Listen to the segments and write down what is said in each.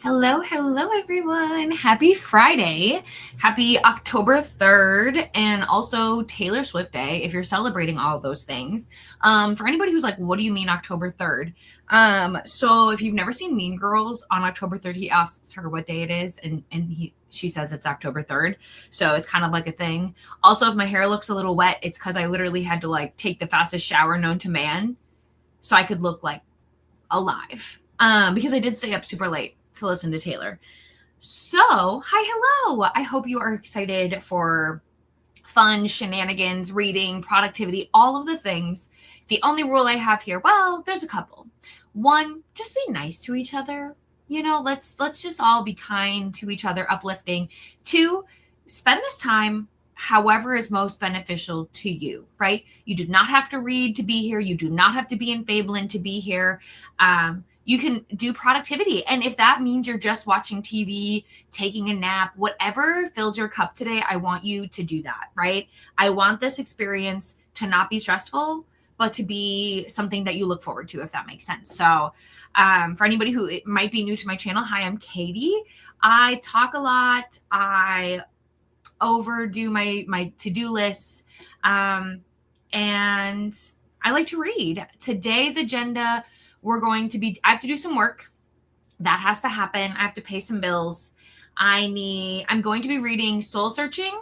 Hello, everyone. Happy Friday. Happy October 3rd, and also Taylor Swift Day if you're celebrating all of those things. For anybody who's like, what do you mean October 3rd? So if you've never seen Mean Girls, on October 3rd, he asks her what day it is, and she says it's October 3rd. So it's kind of like a thing. Also, if my hair looks a little wet, it's because I literally had to like take the fastest shower known to man so I could look like alive. Because I did stay up super late to listen to Taylor. So, hello. I hope you are excited for fun, shenanigans, reading, productivity, all of the things. The only rule I have here, well, there's a couple. One, just be nice to each other. Let's just all be kind to each other, uplifting. Two, spend this time however is most beneficial to you, right? You do not have to read to be here. You do not have to be in fablen to be here. You can do productivity. And if that means you're just watching TV, taking a nap, whatever fills your cup today, I want you to do that, right? I want this experience to not be stressful, but to be something that you look forward to, if that makes sense. So for anybody who might be new to my channel, hi, I'm Katie. I talk a lot. I overdo my to-do lists. And I like to read. Today's agenda, I have to do some work. That has to happen. I have to pay some bills. I'm going to be reading Soul Searching,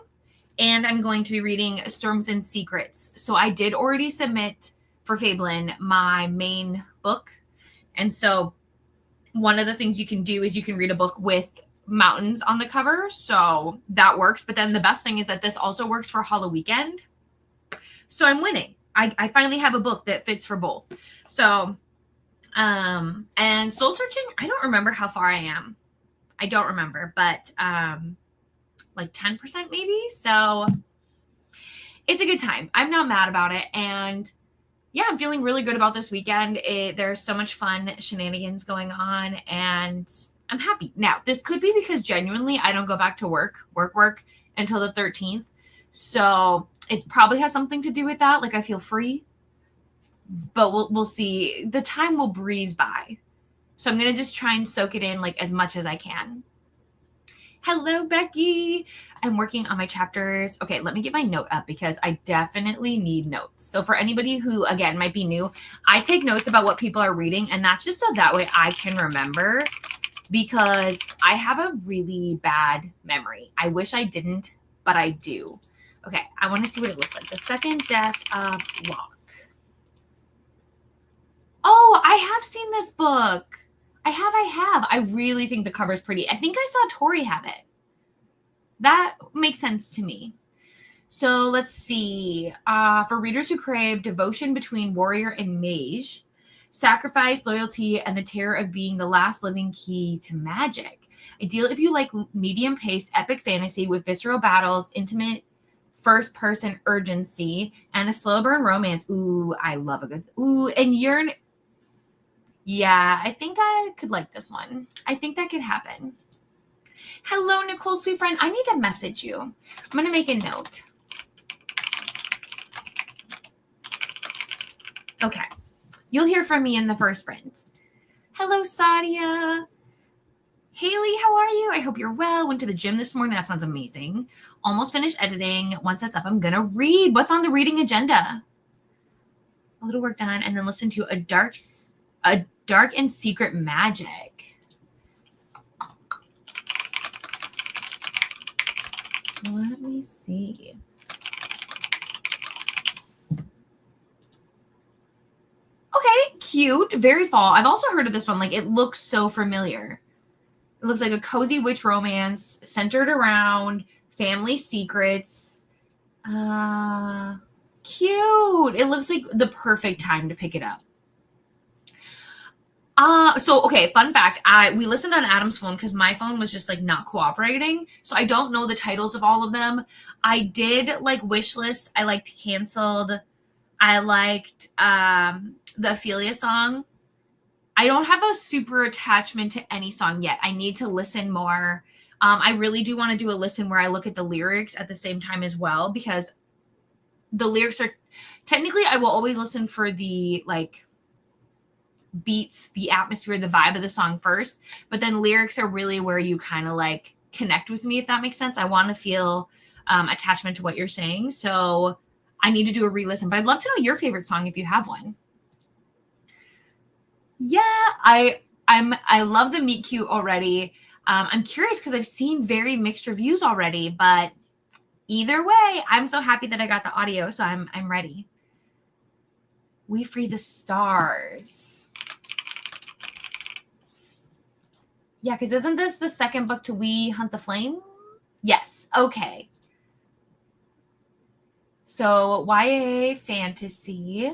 and I'm going to be reading Storms and Secrets. So I did already submit for Fablen my main book. And so one of the things you can do is you can read a book with mountains on the cover. So that works. But then the best thing is that this also works for Halloween weekend. So I'm winning. I finally have a book that fits for both. So and Soul Searching, I don't remember how far I am. I don't remember, but like 10% maybe. So it's a good time. I'm not mad about it. And yeah, I'm feeling really good about this weekend. There's so much fun shenanigans going on, and I'm happy. Now, this could be because genuinely I don't go back to work until the 13th. So it probably has something to do with that. Like I feel free. But we'll see. The time will breeze by. So I'm going to just try and soak it in like as much as I can. Hello, Becky. I'm working on my chapters. Okay, let me get my note up because I definitely need notes. So for anybody who, again, might be new, I take notes about what people are reading. And that's just so that way I can remember, because I have a really bad memory. I wish I didn't, but I do. Okay, I want to see what it looks like. The Second Death of Locke. Oh, I have seen this book. I have. I really think the cover is pretty. I think I saw Tori have it. That makes sense to me. So let's see. For readers who crave devotion between warrior and mage, sacrifice, loyalty, and the terror of being the last living key to magic. Ideal if you like medium-paced epic fantasy with visceral battles, intimate first-person urgency, and a slow burn romance. Ooh, I love a good. Ooh, and yearn. Yeah, I think I could like this one. I think that could happen. Hello, Nicole, sweet friend. I need to message you. I'm going to make a note. Okay. You'll hear from me in the first sprint. Hello, Sadia. Haley, how are you? I hope you're well. Went to the gym this morning. That sounds amazing. Almost finished editing. Once that's up, I'm going to read. What's on the reading agenda? A little work done, and then listen to a dark and secret magic. Let me see. Okay, cute. Very fall. I've also heard of this one. Like, it looks so familiar. It looks like a cozy witch romance centered around family secrets. Cute. It looks like the perfect time to pick it up. Okay, fun fact. We listened on Adam's phone because my phone was just like not cooperating. So I don't know the titles of all of them. I did like Wishlist. I liked Canceled. I liked the Ophelia song. I don't have a super attachment to any song yet. I need to listen more. I really do want to do a listen where I look at the lyrics at the same time as well, because the lyrics are technically, I will always listen for the like beats, the atmosphere, the vibe of the song first, but then lyrics are really where you kind of like connect with me, if that makes sense. I want to feel attachment to what you're saying. So I need to do a re-listen, but I'd love to know your favorite song if you have one. Yeah, I love the meet cute already. I'm curious because I've seen very mixed reviews already, but either way, I'm so happy that I got the audio, so I'm ready. We Free the Stars. Yeah, because isn't this the second book to We Hunt the Flame? Yes. Okay. So YA fantasy,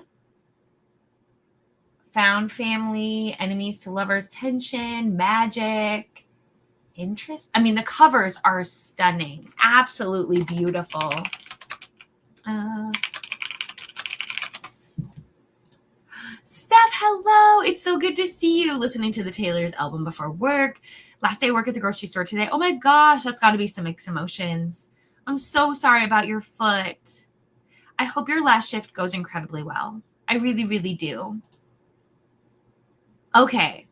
found family, enemies to lovers, tension, magic, interest. I mean, the covers are stunning, absolutely beautiful. Steph, hello. It's so good to see you. Listening to the Taylor's album before work. Last day of work at the grocery store today. Oh my gosh, that's got to be some mixed emotions. I'm so sorry about your foot. I hope your last shift goes incredibly well. I really, really do. Okay.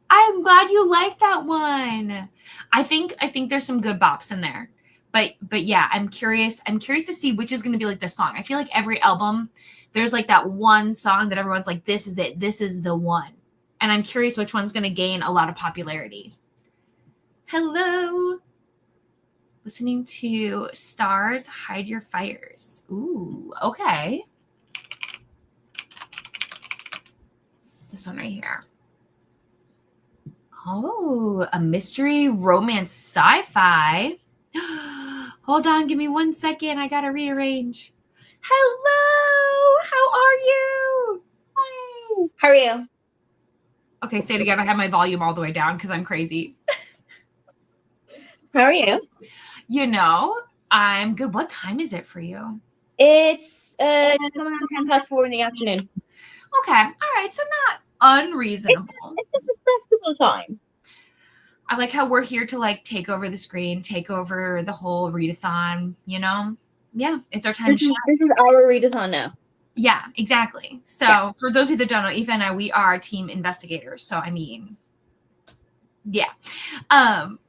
I'm glad you like that one. I think there's some good bops in there. But yeah, I'm curious to see which is going to be like the song. I feel like every album there's like that one song that everyone's like, this is it. This is the one. And I'm curious which one's going to gain a lot of popularity. Hello. Listening to Stars, Hide Your Fires. Ooh, okay. This one right here. Oh, a mystery romance sci-fi. Hold on, give me 1 second. I gotta rearrange. Hello, how are you? Hi. How are you? Okay, say it again. I have my volume all the way down because I'm crazy. How are you? You know, I'm good. What time is it for you? It's coming on 4:10 in the afternoon. Okay, all right. So not unreasonable. It's a respectable time. I like how we're here to like take over the screen, take over the whole readathon, you know? Yeah, it's our time This is our readathon now. Yeah, exactly. So yeah. For those of you that don't know, Eva and I, we are team investigators. So I mean, yeah.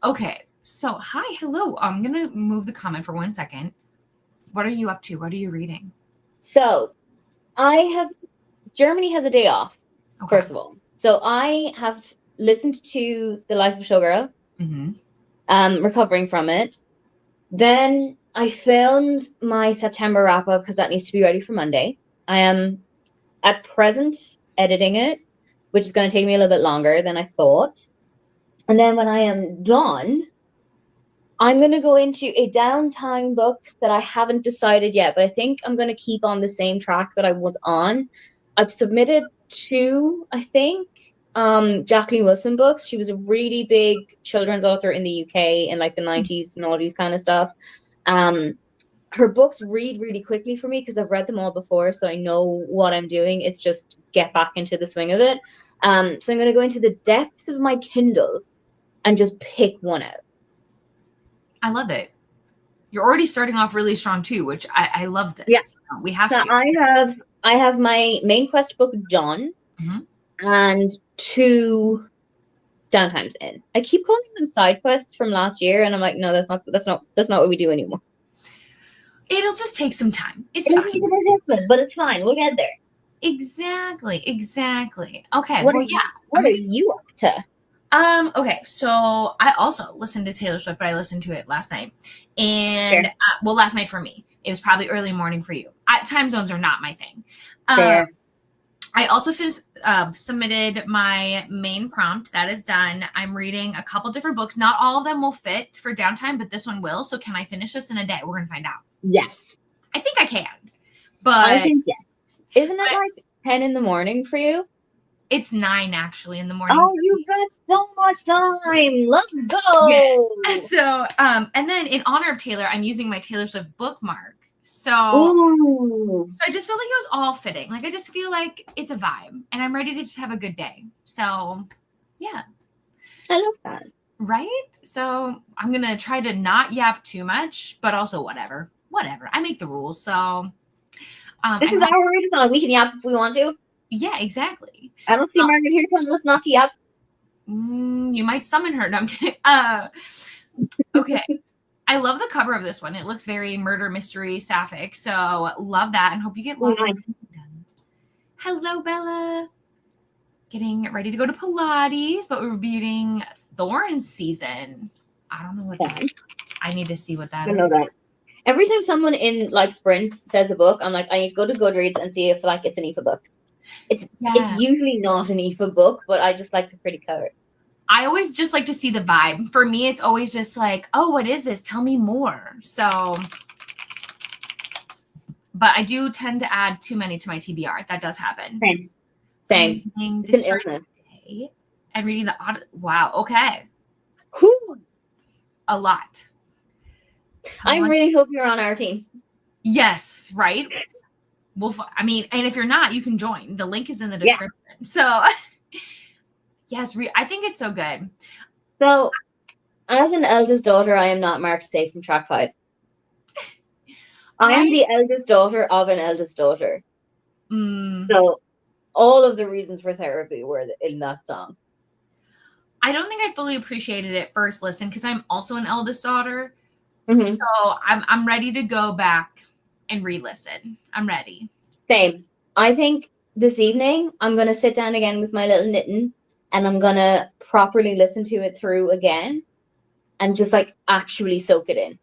Okay. So hi, hello. I'm gonna move the comment for 1 second. What are you up to? What are you reading? So Germany has a day off, first of all. So I have listened to The Life of Showgirl, recovering from it. Then I filmed my September wrap-up because that needs to be ready for Monday. I am at present editing it, which is going to take me a little bit longer than I thought. And then when I am done, I'm going to go into a downtime book that I haven't decided yet, but I think I'm going to keep on the same track that I was on. I've submitted 2, I think, Jacqueline Wilson books. She was a really big children's author in the UK in like the 90s and all these kind of stuff. Her books read really quickly for me because I've read them all before, so I know what I'm doing. It's just get back into the swing of it. So I'm going to go into the depths of my Kindle and just pick one out. I love it. You're already starting off really strong too, which I love this. Yeah. We have to. I have my main quest book done, and 2 downtimes in. I keep calling them side quests from last year, and I'm like, no, that's not what we do anymore. It'll just take some time. It's fine. But it's fine. We'll get there. Exactly. Okay. What are you up to? Okay, so I also listened to Taylor Swift, but I listened to it last night. And last night for me. It was probably early morning for you. Time zones are not my thing. I also submitted my main prompt. That is done. I'm reading a couple different books. Not all of them will fit for downtime, but this one will. So can I finish this in a day? We're going to find out. Yes. I think I can. But I think yes. Isn't it like 10 in the morning for you? It's 9 actually in the morning. Oh, you've got so much time. Let's go. Yeah. So, and then in honor of Taylor, I'm using my Taylor Swift bookmark. So I just feel like it was all fitting. Like, I just feel like it's a vibe and I'm ready to just have a good day. So yeah. I love that. Right? So I'm going to try to not yap too much, but also whatever. I make the rules. So this is our reading. We can yap if we want to. Yeah, exactly. I don't see Margaret here telling us not to yap. You might summon her. No, I'm kidding. Okay. I love the cover of this one. It looks very murder mystery sapphic. So love that and hope you get lots of done. Hello, Bella. Getting ready to go to Pilates, but we're reviewing Thorn Season. I don't know what that is. I need to see what that I know is. that. Every time someone in like sprints says a book, I'm like, I need to go to Goodreads and see if like it's an IFA book. It's usually not an IFA book, but I just like the pretty cover. I always just like to see the vibe. For me, it's always just like, oh, what is this? Tell me more. So, but I do tend to add too many to my TBR. That does happen. Same. It's an illness. And reading the audit. Wow. Okay. Whew. A lot. I really hope you're on our team. Yes. Right. Well, I mean, and if you're not, you can join. The link is in the description. Yeah. So, yes, I think it's so good. So, as an eldest daughter, I am not marked safe from track 5. I am the eldest daughter of an eldest daughter. So, all of the reasons for therapy were in that song. I don't think I fully appreciated it first listen because I'm also an eldest daughter. Mm-hmm. So I'm ready to go back and re-listen. I'm ready. Same. I think this evening I'm going to sit down again with my little knitting and I'm going to properly listen to it through again and just like actually soak it in.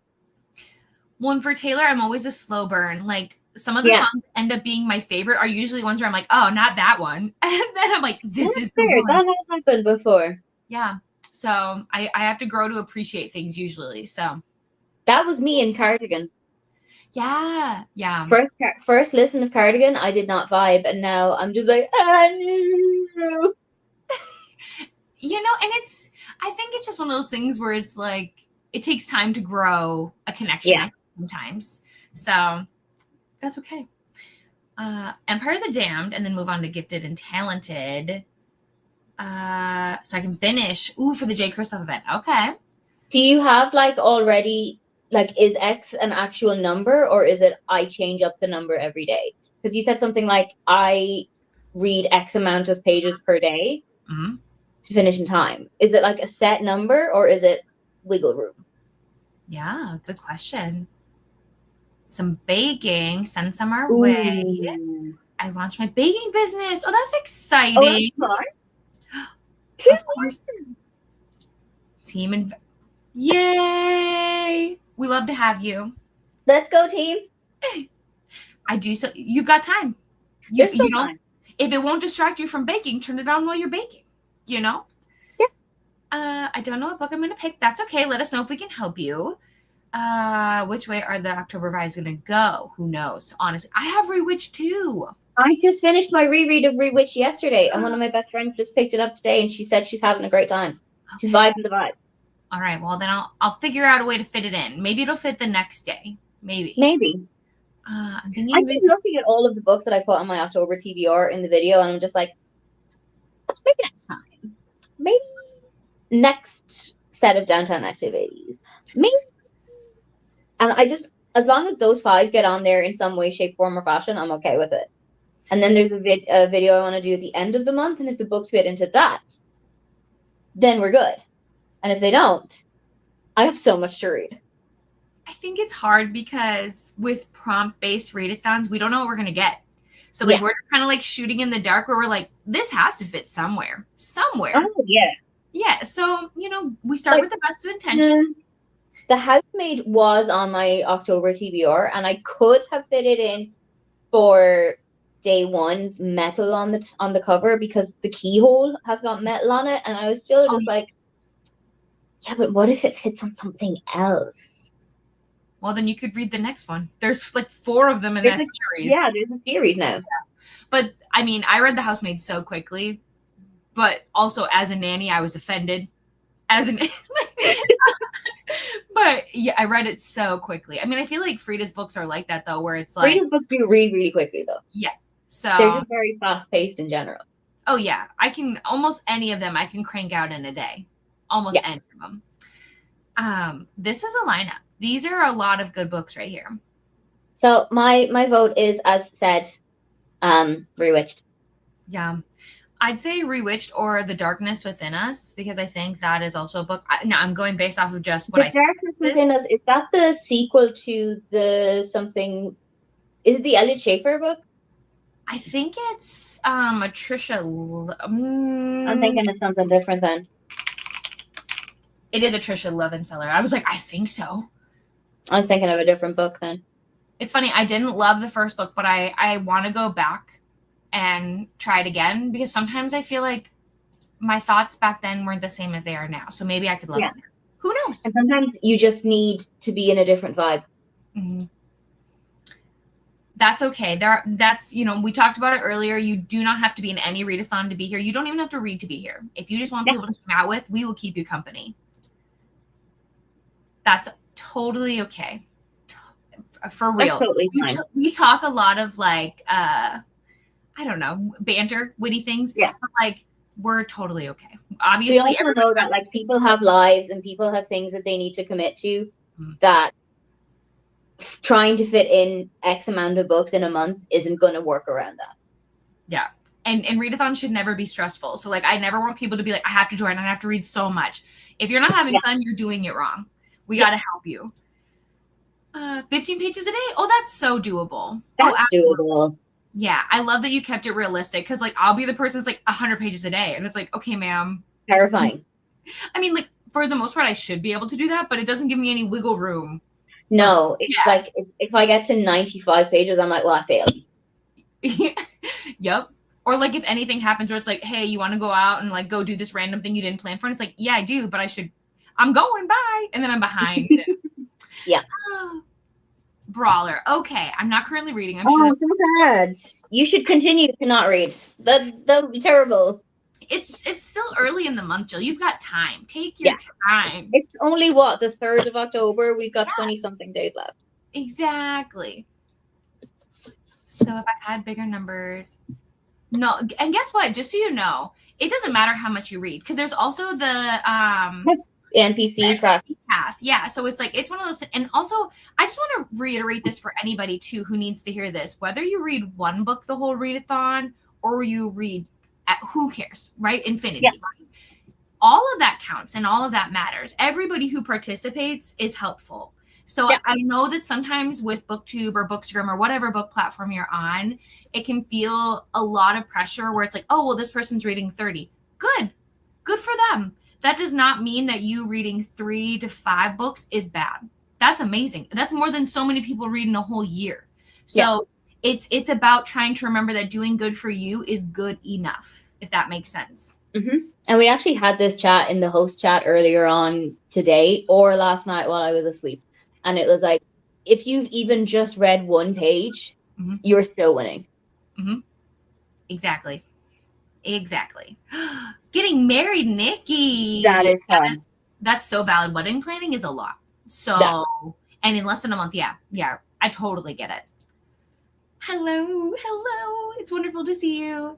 One for Taylor, I'm always a slow burn. Like some of the songs that end up being my favorite are usually ones where I'm like, oh, not that one. And then I'm like, this is the one. That has happened before. Yeah. So I have to grow to appreciate things usually. So that was me in Cardigan. Yeah. Yeah. First listen of Cardigan, I did not vibe. And now I'm just like, no. You know, and I think it's just one of those things where it's like, it takes time to grow a connection sometimes. So that's okay. Empire of the Damned, and then move on to Gifted and Talented. So I can finish. For the J. Kristoff event. Okay. Do you have like already, like, is X an actual number or is it I change up the number every day? Because you said something like I read X amount of pages per day to finish in time. Is it like a set number or is it wiggle room? Yeah, good question. Some baking, send some our way. I launched my baking business. Oh, that's exciting. Oh, of course. Team and yay! We love to have you. Let's go, team. I do so. You've got time. There's still time. If it won't distract you from baking, turn it on while you're baking. You know? Yeah. I don't know what book I'm going to pick. That's okay. Let us know if we can help you. Which way are the October vibes going to go? Who knows? Honestly, I have Rewitch too. I just finished my reread of Rewitch yesterday, and one of my best friends just picked it up today, and she said she's having a great time. Okay. She's vibing the vibe. All right. Well, then I'll figure out a way to fit it in. Maybe it'll fit the next day. Maybe. I'm thinking. I've been looking at all of the books that I put on my October TBR in the video, and I'm just like, maybe next time. Maybe next set of downtown activities. Maybe. And I just, as long as those 5 get on there in some way, shape, form, or fashion, I'm okay with it. And then there's a video I want to do at the end of the month, and if the books fit into that, then we're good. And if they don't, I have so much to read. I think it's hard because with prompt-based readathons, we don't know what we're going to get. So like we're just kind of like shooting in the dark where we're like, this has to fit somewhere. Oh, yeah. Yeah. So, we start with the best of intention. The Housemaid was on my October TBR, and I could have fit it in for day 1's metal on the cover because the keyhole has got metal on it, and I was still just like, yeah, but what if it fits on something else? Well, then you could read the next one. There's like 4 of them in that series. Yeah, there's a series now. Yeah. But I mean, I read The Housemaid so quickly, but also as a nanny, I was offended. But yeah, I read it so quickly. I mean, I feel like Frida's books are like that though, where it's like Frida's books do read really quickly though. Yeah. So they're just very fast paced in general. Oh yeah. I can almost any of them I can crank out in a day. Almost any of them. This is a lineup. These are a lot of good books right here. So my vote is, as said, Rewitched. Yeah. I'd say Rewitched or The Darkness Within Us, because I think that is also a book. No, I'm going based off of just what The I think Darkness it is. Within Us, is that the sequel to the something? Is it the Elliot Schaefer book? I think it's a Trisha. I'm thinking of something different then. It is a Trisha Levenseller. I was like, I think so. I was thinking of a different book then. It's funny. I didn't love the first book, but I want to go back and try it again, because sometimes I feel like my thoughts back then weren't the same as they are now. So maybe I could love Yeah. it now. Who knows? And sometimes you just need to be in a different vibe. Mm-hmm. That's okay. That's, we talked about it earlier. You do not have to be in any readathon to be here. You don't even have to read to be here. If you just want Yeah. people to hang out with, we will keep you company. That's totally okay. For That's real. totally fine. We talk a lot of like I don't know, banter, witty things. Yeah. But like, we're totally okay. We Obviously, also know that like people have lives and people have things that they need to commit to, that trying to fit in X amount of books in a month isn't going to work around that. Yeah. And readathon should never be stressful. So like, I never want people to be like, I have to join, I have to read so much. If you're not having fun, you're doing it wrong. We got to help you. 15 pages a day. Oh, that's so doable. That's doable. Yeah, I love that you kept it realistic, because like I'll be the person that's like 100 pages a day, and it's like, okay, ma'am. Terrifying. I mean, like, for the most part, I should be able to do that, but it doesn't give me any wiggle room. No, it's like if I get to 95 pages, I'm like, well, I failed. Yep. Or like if anything happens where it's like, hey, you want to go out and like go do this random thing you didn't plan for, and it's like, yeah, I do, but I'm going, bye, and then I'm behind. Yeah. Brawler. Okay, I'm not currently reading. I'm Oh, sure so bad. You should continue to not read. That would be terrible. it's still early in the month, Jill. You've got time. Take your time. It's only what, the 3rd of October? We've got 20 something days left. Exactly. So if I had bigger numbers. No, and guess what? Just so you know, it doesn't matter how much you read, because there's also the NPC path. Yeah, so it's like, it's one of those. And also, I just want to reiterate this for anybody too who needs to hear this. Whether you read one book the whole readathon, or you read, who cares, right? Infinity. Yeah. Right? All of that counts and all of that matters. Everybody who participates is helpful. So I know that sometimes with BookTube or Bookstagram or whatever book platform you're on, it can feel a lot of pressure where it's like, oh, well, this person's reading 30. Good for them. That does not mean that you reading 3 to 5 books is bad. That's amazing. That's more than so many people read in a whole year. So it's about trying to remember that doing good for you is good enough, if that makes sense. Mm-hmm. And we actually had this chat in the host chat earlier on today or last night while I was asleep. And it was like, if you've even just read one page, you're still winning. Exactly. Getting married, Nikki. That is fun. That's so valid. Wedding planning is a lot. So, and in less than a month, yeah, I totally get it. Hello. It's wonderful to see you.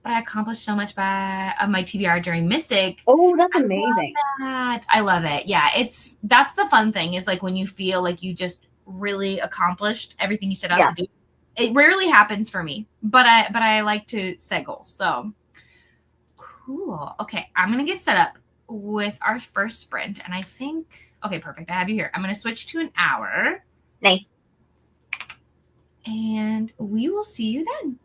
But I accomplished so much by my TBR during Mystic. Oh, that's amazing. I love it. Yeah, that's the fun thing, is like when you feel like you just really accomplished everything you set out to do. It rarely happens for me, but I like to set goals. So cool. Okay, I'm gonna get set up with our first sprint, and I think, okay, perfect. I have you here. I'm gonna switch to an hour. Nice. And we will see you then.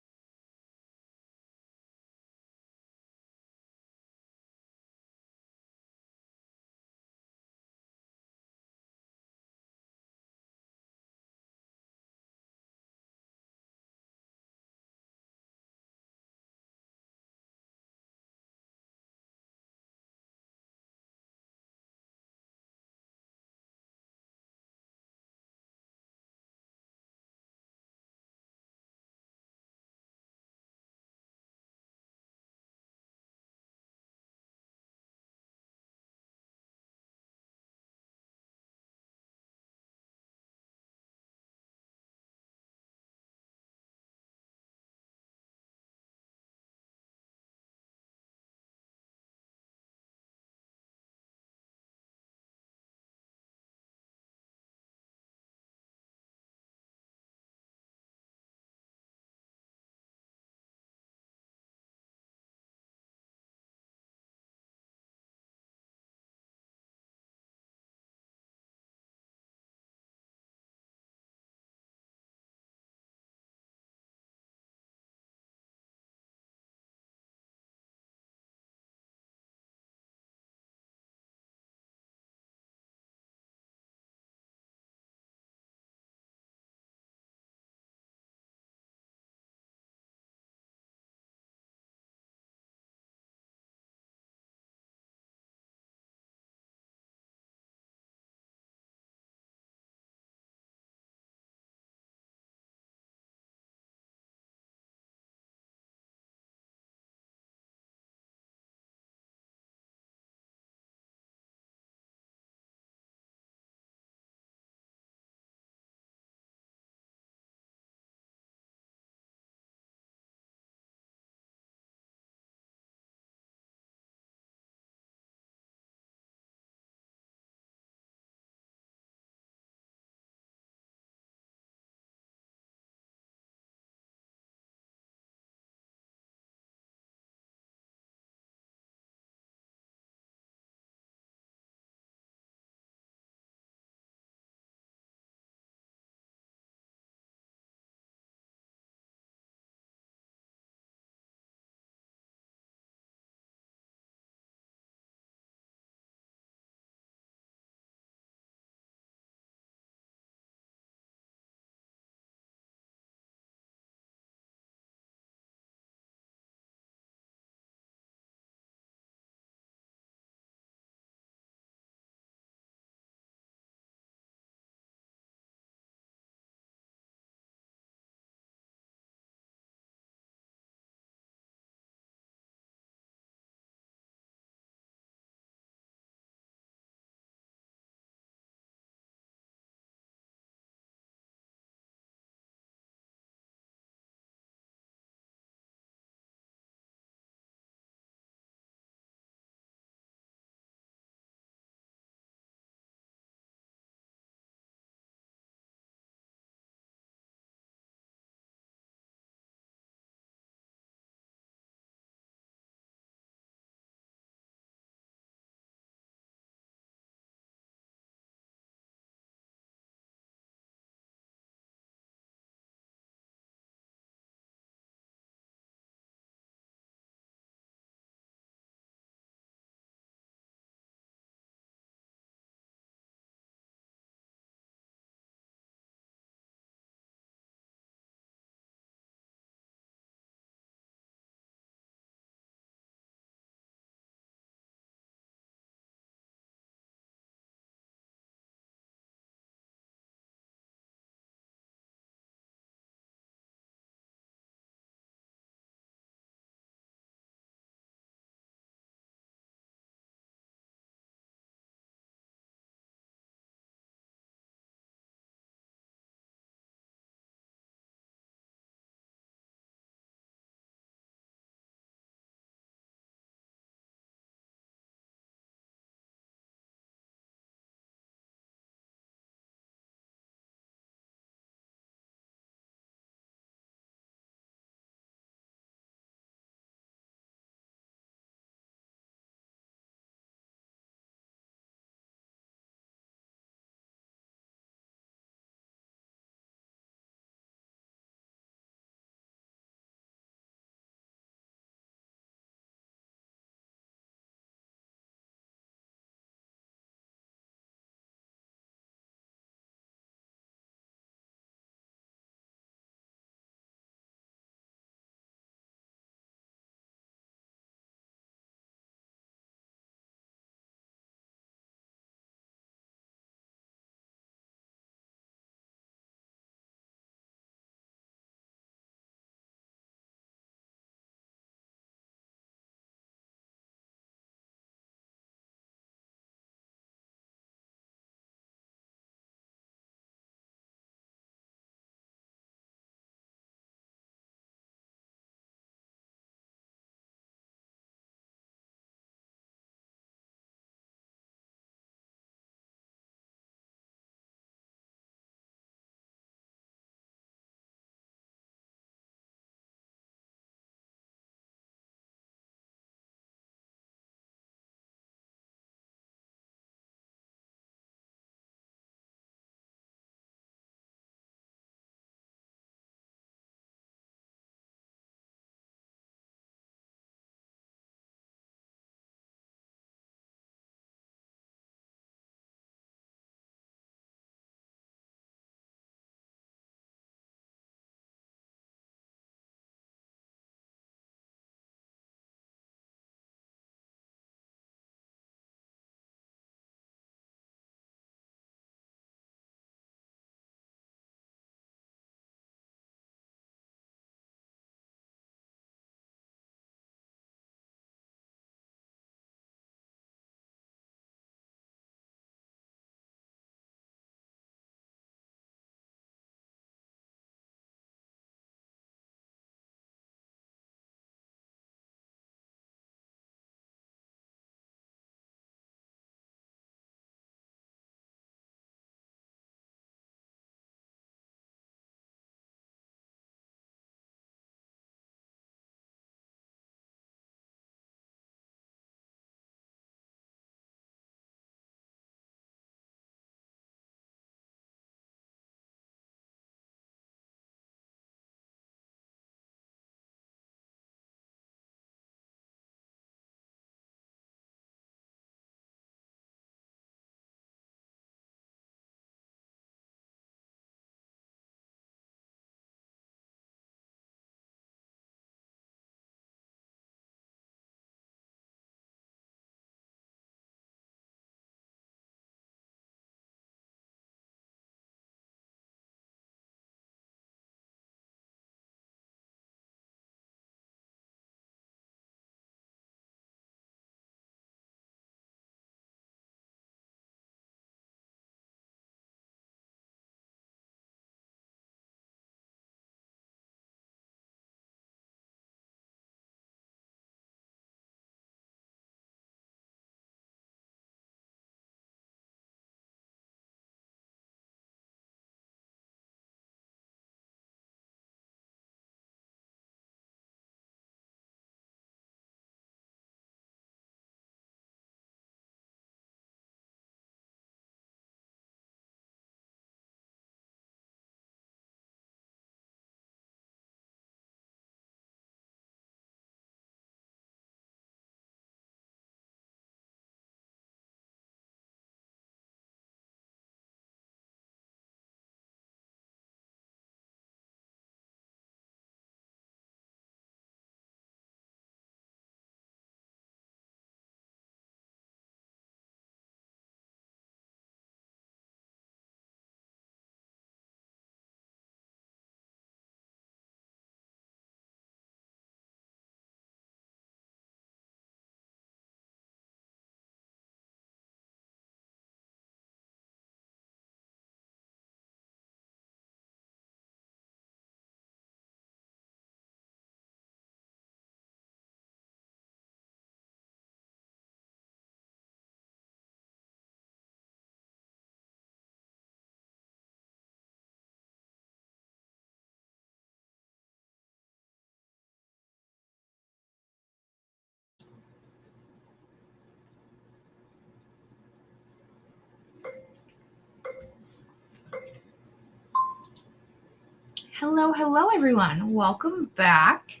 Hello, everyone. Welcome back.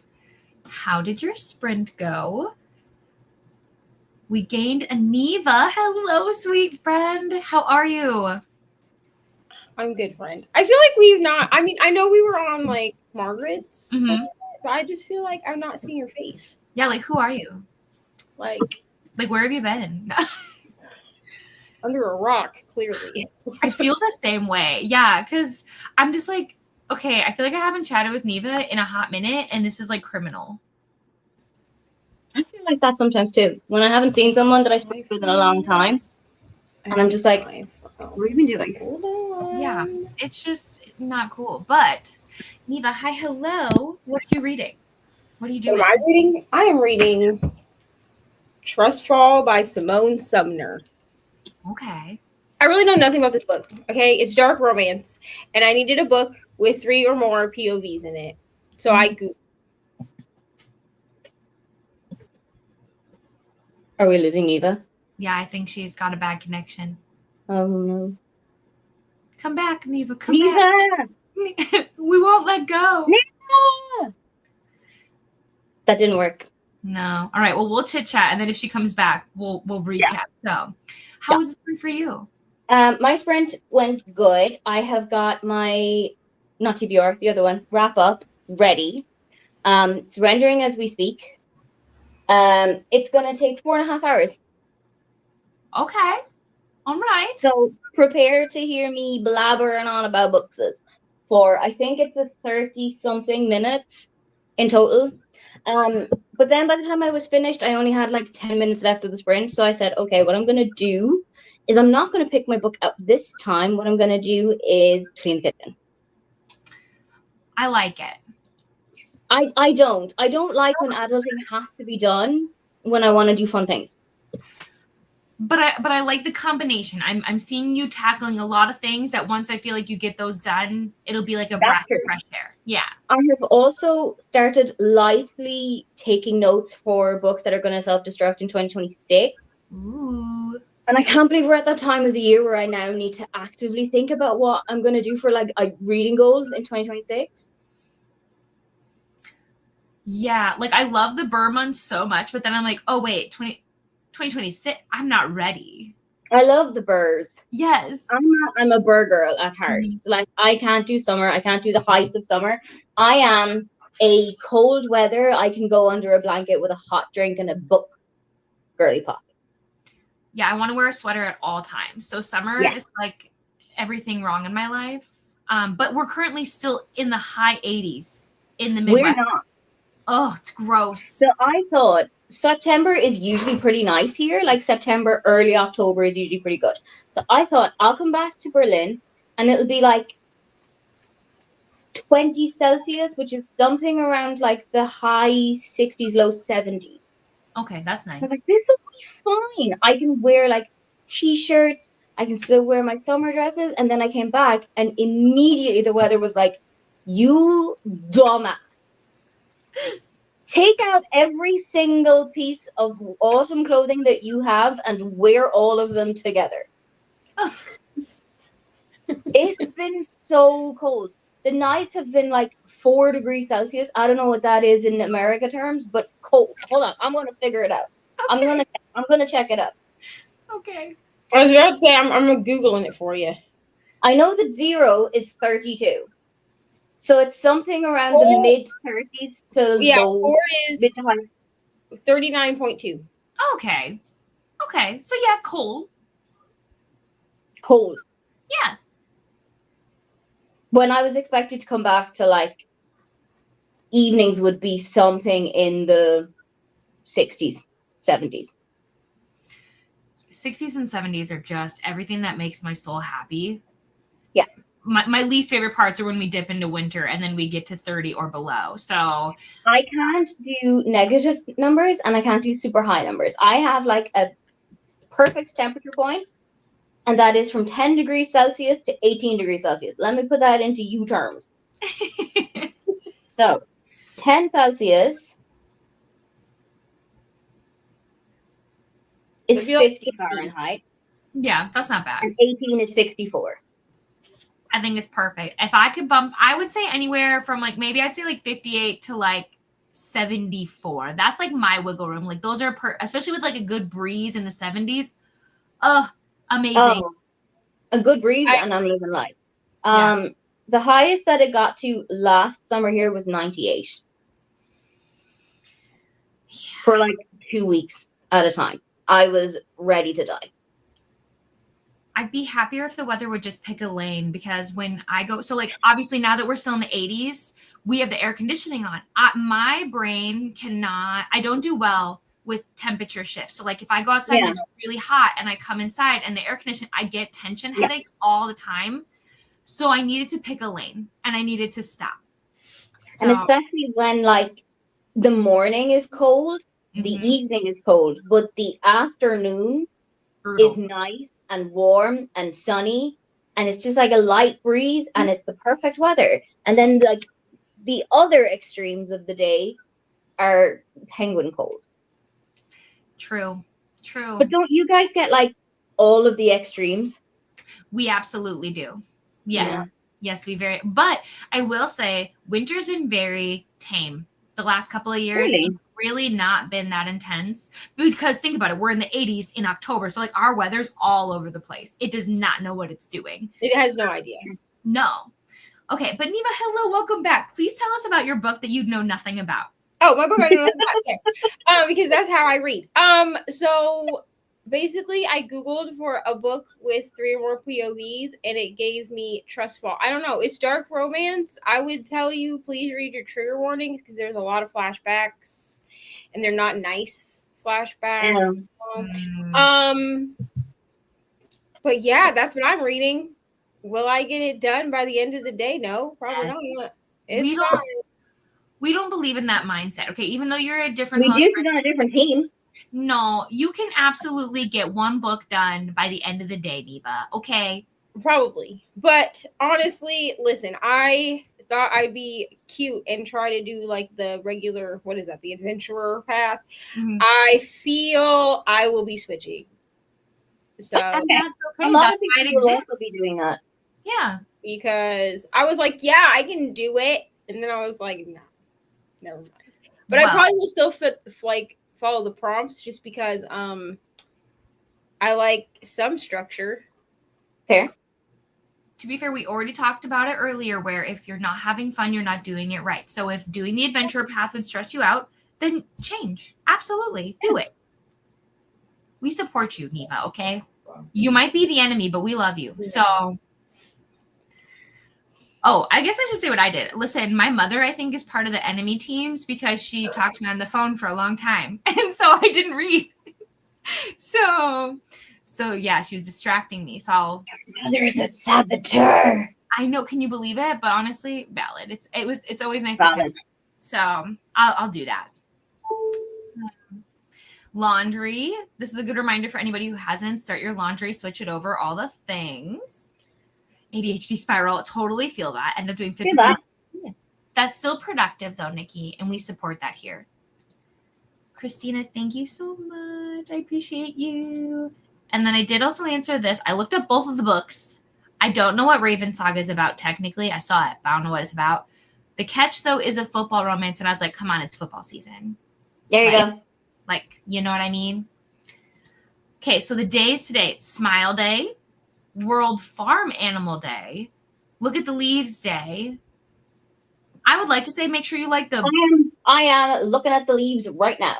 How did your sprint go? We gained Aniva. Hello, sweet friend. How are you? I'm good, friend. I feel like we've not. I mean, I know we were on like Margaret's, but I just feel like I'm not seeing your face. Yeah, like who are you? Like where have you been? Under a rock, clearly. I feel the same way. Yeah, because I'm just like, okay, I feel like I haven't chatted with Neva in a hot minute, and this is like criminal. I feel like that sometimes too. When I haven't seen someone that I spoke with in a long time, and I'm just like, what have you been doing? Yeah, it's just not cool. But Neva, hi, hello. What are you reading? What are you doing? What am I reading? I am reading Trust Fall by Simone Sumner. Okay. I really know nothing about this book. Okay, it's dark romance, and I needed a book with 3 or more POVs in it. So I Googled. Are we losing Eva? Yeah, I think she's got a bad connection. Oh no. Come back, Neva. Come Neva! back. We won't let go. Neva! That didn't work. No. All right. Well, we'll chit chat, and then if she comes back, we'll recap. Yeah. So, how was it for you? My sprint went good. I have got my not TBR, the other one, wrap up ready. It's rendering as we speak. It's gonna take 4.5 hours. Okay. All right. So prepare to hear me blabbering on about books for I think it's a 30-something minutes in total. But then by the time I was finished, I only had like 10 minutes left of the sprint. So I said, okay, what I'm gonna do is I'm not gonna pick my book up this time. What I'm gonna do is clean the kitchen. I like it. I don't like when adulting has to be done when I want to do fun things. But I like the combination. I'm seeing you tackling a lot of things that once I feel like you get those done, it'll be like a breath of fresh air. Yeah. I have also started lightly taking notes for books that are going to self-destruct in 2026. Ooh. And I can't believe we're at that time of the year where I now need to actively think about what I'm going to do for like reading goals in 2026. Yeah, like I love the Burr months so much, but then I'm like, oh wait, 2026, I'm not ready. I love the Burrs. Yes. I'm a Burr girl at heart. Mm-hmm. So like I can't do summer. I can't do the heights of summer. I am a cold weather. I can go under a blanket with a hot drink and a book. Girly pop. Yeah, I want to wear a sweater at all times. So summer is like everything wrong in my life. But we're currently still in the high 80s in the Midwest. We're not. Oh, it's gross. So I thought September is usually pretty nice here. Like September, early October is usually pretty good. So I thought I'll come back to Berlin and it'll be like 20 Celsius, which is something around like the high 60s, low 70s. Okay, that's nice. I was like, this will be fine. I can wear like t-shirts. I can still wear my summer dresses. And then I came back and immediately the weather was like, you dumbass. Take out every single piece of autumn clothing that you have and wear all of them together. It's been so cold. The nights have been like 4 degrees Celsius. I don't know what that is in America terms, but cold. Hold on, I'm gonna figure it out. Okay. I'm gonna check it up. Okay. I was about to say I'm Googling it for you. I know that 0 is 32. So it's something around the mid 30s to low. 4 is 39.2. Okay. Okay. So yeah, cold. Cold. Yeah. When I was expected to come back to like evenings would be something in the 60s, 70s. 60s and 70s are just everything that makes my soul happy. Yeah. My least favorite parts are when we dip into winter and then we get to 30 or below. So I can't do negative numbers and I can't do super high numbers. I have like a perfect temperature point, and that is from 10 degrees Celsius to 18 degrees Celsius. Let me put that into U terms. So 10 Celsius is 50 Fahrenheit. Yeah, that's not bad. And 18 is 64. I think it's perfect. If I could bump, I would say anywhere from like, maybe I'd say like 58 to like 74. That's like my wiggle room. Like those are, especially with like a good breeze in the 70s. Amazing. Oh, a good breeze and I'm living life. The highest that it got to last summer here was 98. Yeah. For like 2 weeks at a time. I was ready to die. I'd be happier if the weather would just pick a lane, because when I go, so like obviously now that we're still in the 80s, we have the air conditioning on. My brain cannot, I don't do well with temperature shifts. So like if I go outside and it's really hot and I come inside and the air conditioning, I get tension headaches all the time. So I needed to pick a lane and I needed to stop. So, and especially when like the morning is cold, the evening is cold, but the afternoon is nice and warm and sunny, and it's just like a light breeze and it's the perfect weather. And then like the other extremes of the day are penguin cold. True. But don't you guys get like all of the extremes? We absolutely do. Yes, but I will say winter's been very tame the last couple of years. It's really not been that intense, because think about it, we're in the 80s in October, so like our weather's all over the place. It does not know what it's doing. It has no idea. No. Okay, but Neva, hello, welcome back. Please tell us about your book that you know nothing about. Oh, my book I know nothing about. Because that's how I read. So basically I Googled for a book with 3 or more POVs and it gave me Trust Fall. I don't know. It's dark romance. I would tell you, please read your trigger warnings, because there's a lot of flashbacks and they're not nice flashbacks. But yeah, that's what I'm reading. Will I get it done by the end of the day? No, probably not. It's fine. We don't believe in that mindset. Okay, even though you're a different host, we do on a different team. No, you can absolutely get one book done by the end of the day, Neva. Okay. Probably. But honestly, listen, I thought I'd be cute and try to do like the regular, what is that, the adventurer path. I feel I will be switching. So that's okay. A lot of people will also be doing that. Yeah. Because I was like, yeah, I can do it. And then I was like, no, never mind. But I probably will still follow the prompts, just because I like some structure. Fair. To be fair, we already talked about it earlier, where if you're not having fun, you're not doing it right. So if doing the adventure path would stress you out, then change. Absolutely. Do it. We support you, Neva, okay? You might be the enemy, but we love you. So, I guess I should say what I did. Listen, my mother, I think, is part of the enemy teams because she talked to me on the phone for a long time. And so I didn't read. So yeah, she was distracting me. So there's a saboteur. I know. Can you believe it? But honestly, valid. It's always nice to catch up. So I'll do that. Laundry. This is a good reminder for anybody who hasn't. Start your laundry, switch it over, all the things. ADHD spiral. Totally feel that. End up doing 50. That's still productive though, Nikki, and we support that here. Christina, thank you so much. I appreciate you. And then I did also answer this. I looked up both of the books. I don't know what Raven Saga is about technically. I saw it, but I don't know what it's about. The catch, though, is a football romance, and I was like, come on, it's football season. There you go. Like, you know what I mean? Okay, so the days today, it's Smile Day, World Farm Animal Day, Look at the Leaves Day. I would like to say make sure you like the... I am looking at the leaves right now.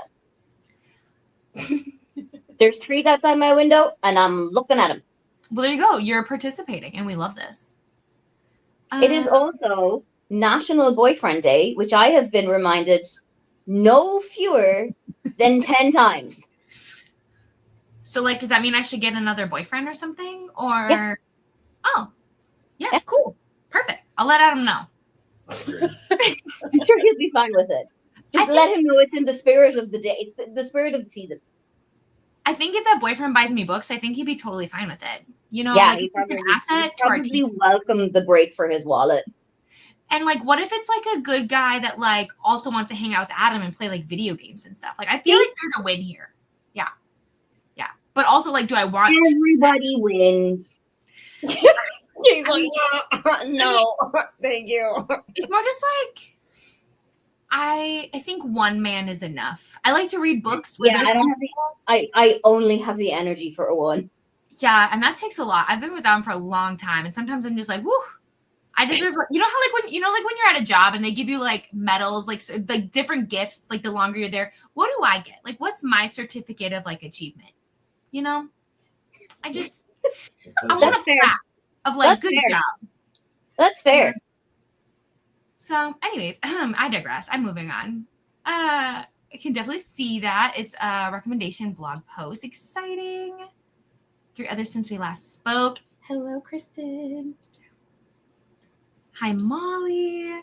There's trees outside my window, and I'm looking at them. Well, there you go. You're participating, and we love this. It is also National Boyfriend Day, which I have been reminded no fewer than 10 times. So, like, does that mean I should get another boyfriend or something? Or... Yep. Oh, yeah, cool. Perfect. I'll let Adam know. I'm sure he'll be fine with it. Just let him know it's in the spirit of the day. It's the spirit of the season. I think if that boyfriend buys me books, I think he'd be totally fine with it. You know, yeah, like, he probably, an asset to our team. Welcome the break for his wallet. And like, what if it's like a good guy that like also wants to hang out with Adam and play like video games and stuff? Like, I feel like there's a win here. Yeah, yeah. But also, like, do I want? Everybody wins. He's like, no, thank you. It's more just like I think one man is enough. I like to read books where I don't have I only have the energy for one. Yeah, and that takes a lot. I've been with them for a long time, and sometimes I'm just like, whoo. I deserve, you know how like when you're at a job and they give you like medals, like different gifts, like the longer you're there. What do I get? Like, what's my certificate of like achievement? You know, I want a plaque of like That's good fair. job. That's fair. So, anyways, I digress. I'm moving on. I can definitely see that it's a recommendation blog post. Exciting. 3 others since we last spoke. Hello, Kristen. Hi, Molly.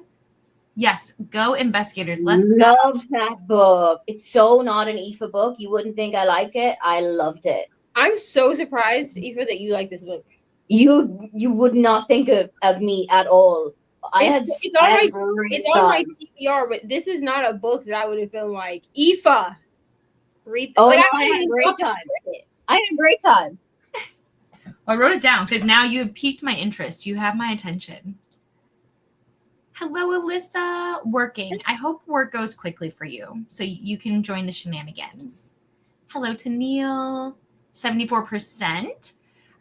Yes, go Investigators. Let's love that book. It's so not an Aoife book. You wouldn't think I like it. I loved it. I'm so surprised, Aoife, that you like this book. You would not think of me at all. It's on my TBR, but this is not a book that I would have been like, Aoife, read. Oh, like, I had a great time. I had a great time. I wrote it down because now you have piqued my interest. You have my attention. Hello, Alyssa. Working. I hope work goes quickly for you so you can join the shenanigans. Hello to Neil. 74%. I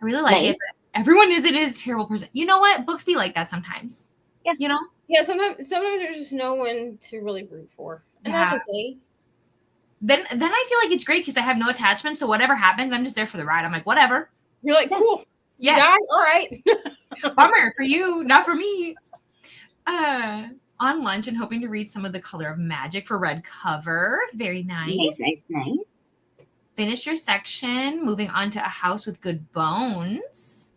really like it, but everyone is a terrible person. You know what? Books be like that sometimes. Yeah. You know? Yeah, sometimes there's just no one to really root for. And that's okay. Then I feel like it's great because I have no attachment. So whatever happens, I'm just there for the ride. I'm like, whatever. You're like, cool. Yeah. Die? All right. Bummer for you, not for me. On lunch and hoping to read some of The Color of Magic for red cover. Very nice. Nice. Finished your section. Moving on to A House with Good Bones.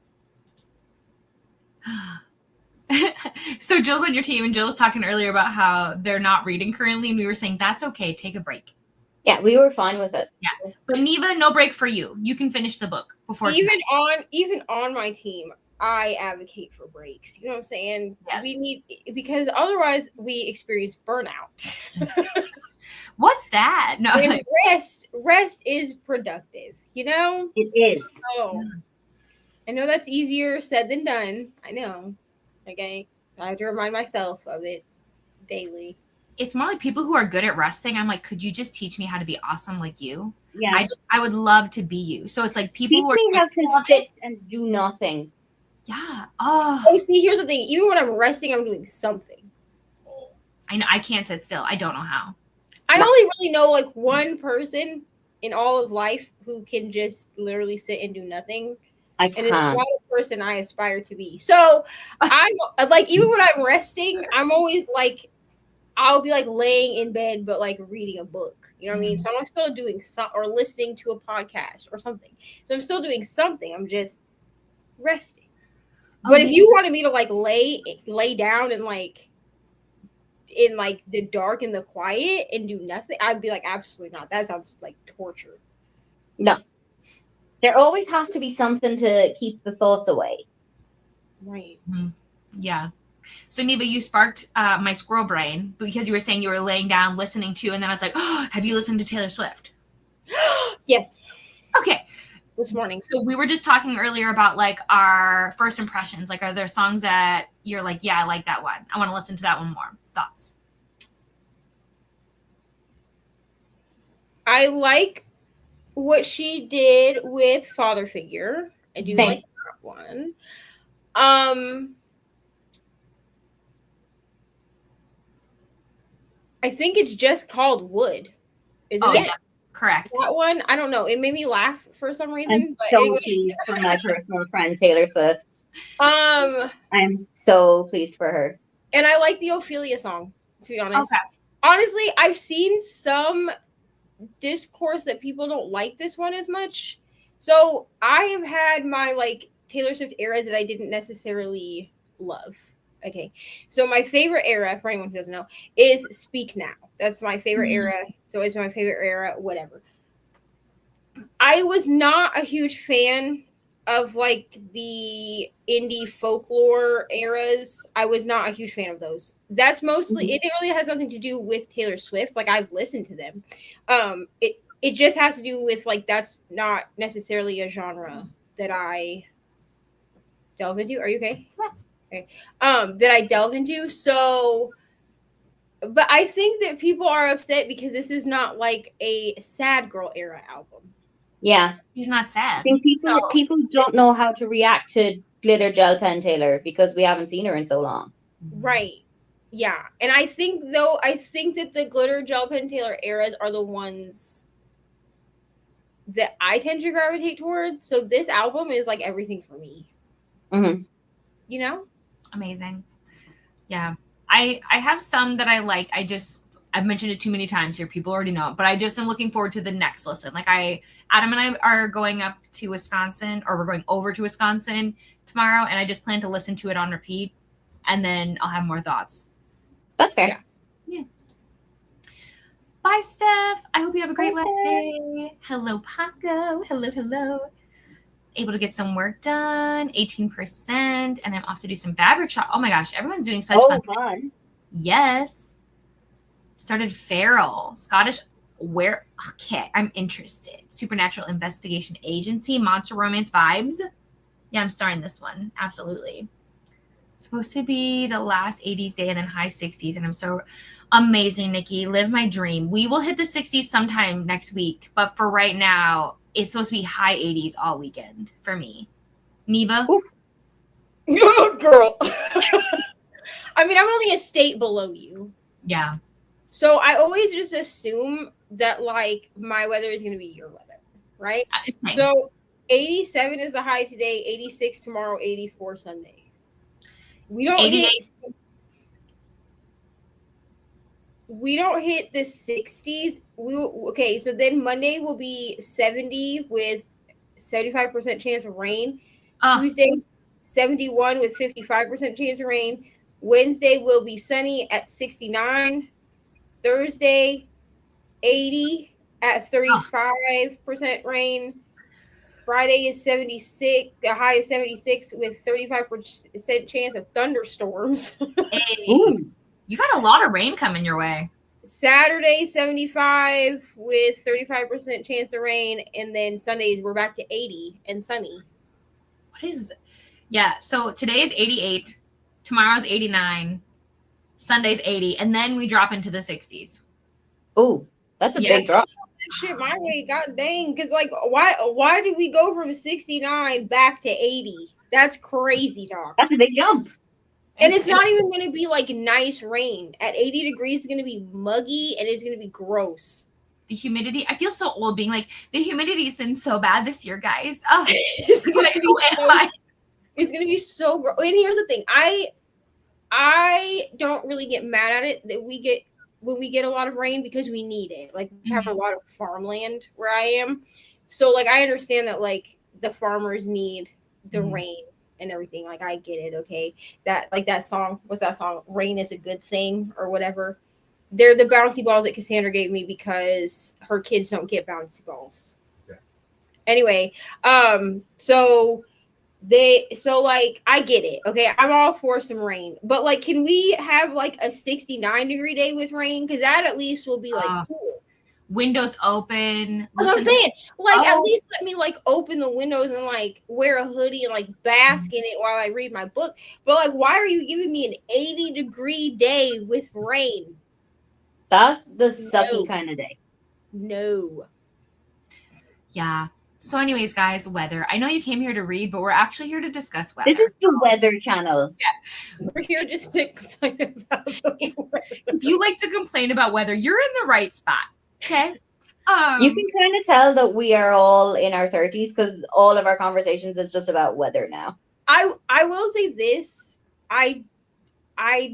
So Jill's on your team, and Jill was talking earlier about how they're not reading currently, and we were saying that's okay. Take a break. Yeah, we were fine with it. Yeah, but Neva, no break for you. You can finish the book before. Even on my team, I advocate for breaks. You know what I'm saying? Yes. We need, because otherwise we experience burnout. What's that? No, and rest is productive. You know, it is. So, I know that's easier said than done. I know. Okay, I have to remind myself of it daily. It's more like people who are good at resting. I'm like, could you just teach me how to be awesome like you? Yeah, I would love to be you. So it's like people who are have to sit and do nothing. Yeah. Oh, see, here's the thing. Even when I'm resting, I'm doing something. I know I can't sit still. I don't know how. I only really know like one person in all of life who can just literally sit and do nothing. And it's not a person I aspire to be. So I'm like, even when I'm resting, I'm always like, I'll be like laying in bed, but like reading a book. You know what I mean? So I'm still doing or listening to a podcast or something. So I'm still doing something. I'm just resting. But if you wanted me to like lay down and like in like the dark and the quiet and do nothing, I'd be like, absolutely not. That sounds like torture. No. There always has to be something to keep the thoughts away. Right. Mm-hmm. Yeah. So Neva, you sparked my squirrel brain because you were saying you were laying down listening to, and then I was like, oh, have you listened to Taylor Swift? Yes. Okay. This morning. So we were just talking earlier about like our first impressions. Like, are there songs that you're like, yeah, I like that one. I want to listen to that one more. Thoughts? I like what she did with Father Figure. I do like that one. I think it's just called Wood. Isn't it? Yeah. Correct. That one, I don't know. It made me laugh for some reason. I'm so pleased for my personal friend Taylor Swift. I'm so pleased for her. And I like the Ophelia song, to be honest. Okay. Honestly, I've seen some discourse that people don't like this one as much. So I have had my like Taylor Swift eras that I didn't necessarily love. Okay. So my favorite era, for anyone who doesn't know, is Speak Now. That's my favorite era. It's always my favorite era, whatever. I was not a huge fan of like the indie folklore eras. I was not a huge fan of those. That's mostly it really has nothing to do with Taylor Swift. Like I've listened to them. It just has to do with like that's not necessarily a genre that I delve into. Are you okay? Yeah. Okay. That I delve into. So, but I think that people are upset because this is not like a sad girl era album. Yeah. He's not sad. I think people don't know how to react to Glitter Gel Pen Taylor because we haven't seen her in so long. Right. Yeah. And I think that the Glitter Gel Pen Taylor eras are the ones that I tend to gravitate towards. So this album is like everything for me. Mm-hmm. You know? Amazing. Yeah. I have some that I like. I've mentioned it too many times here. People already know it, but I just am looking forward to the next listen. Like Adam and I are going up to Wisconsin, or we're going over to Wisconsin tomorrow, and I just plan to listen to it on repeat, and then I'll have more thoughts. That's fair. Yeah. Bye, Steph. I hope you have a great last day. Hello, Paco. Hello. Able to get some work done, 18%, and I'm off to do some fabric shop. Oh my gosh, everyone's doing such fun things. Yes. Started Feral, Scottish where okay, I'm interested. Supernatural Investigation Agency, Monster Romance vibes. Yeah, I'm starting this one. Absolutely. Supposed to be the last 80s day and then high 60s, and I'm so amazing, Nikki. Live my dream. We will hit the 60s sometime next week, but for right now, it's supposed to be high 80s all weekend for me. Neba? Oh, girl. I mean, I'm only a state below you. Yeah. So I always just assume that like my weather is going to be your weather, right? So 87 is the high today, 86 tomorrow, 84 Sunday. We don't hit the 60s. Okay, so then Monday will be 70 with 75% chance of rain. Tuesday 71 with 55% chance of rain. Wednesday will be sunny at 69. Thursday, 80 at 35% rain. Friday is 76. The high is 76 with 35% chance of thunderstorms. Hey, you got a lot of rain coming your way. Saturday, 75 with 35% chance of rain. And then Sundays, we're back to 80 and sunny. Yeah, so today is 88. Tomorrow's 89. Sunday's 80, and then we drop into the 60s. Oh, that's a big drop. Shit my way, god dang. Because like why did we go from 69 back to 80? That's crazy talk. That's a big jump. And it's not even going to be like nice rain. At 80 degrees, it's going to be muggy and it's going to be gross. The humidity, I feel so old being like, the humidity has been so bad this year, guys. Oh, it's going to be so gross. And here's the thing. I don't really get mad at it that when we get a lot of rain because we need it. Like we have a lot of farmland where I am. So like I understand that like the farmers need the rain and everything. Like I get it, okay? That song, what's that song? Rain is a good thing or whatever. They're the bouncy balls that Cassandra gave me because her kids don't get bouncy balls. Yeah. Anyway, so like I get it, okay? I'm all for some rain, but like can we have like a 69-degree day with rain? Because that at least will be like cool. Windows open. That's what I'm saying. Like at least let me like open the windows and like wear a hoodie and like bask in it while I read my book. But like why are you giving me an 80-degree day with rain? That's the sucky kind of day. No. Yeah. So anyways, guys, weather. I know you came here to read, but we're actually here to discuss weather. This is the weather channel. Yeah. We're here just to complain about the weather. If you like to complain about weather, you're in the right spot. Okay. You can kind of tell that we are all in our 30s because all of our conversations is just about weather now. I will say this. I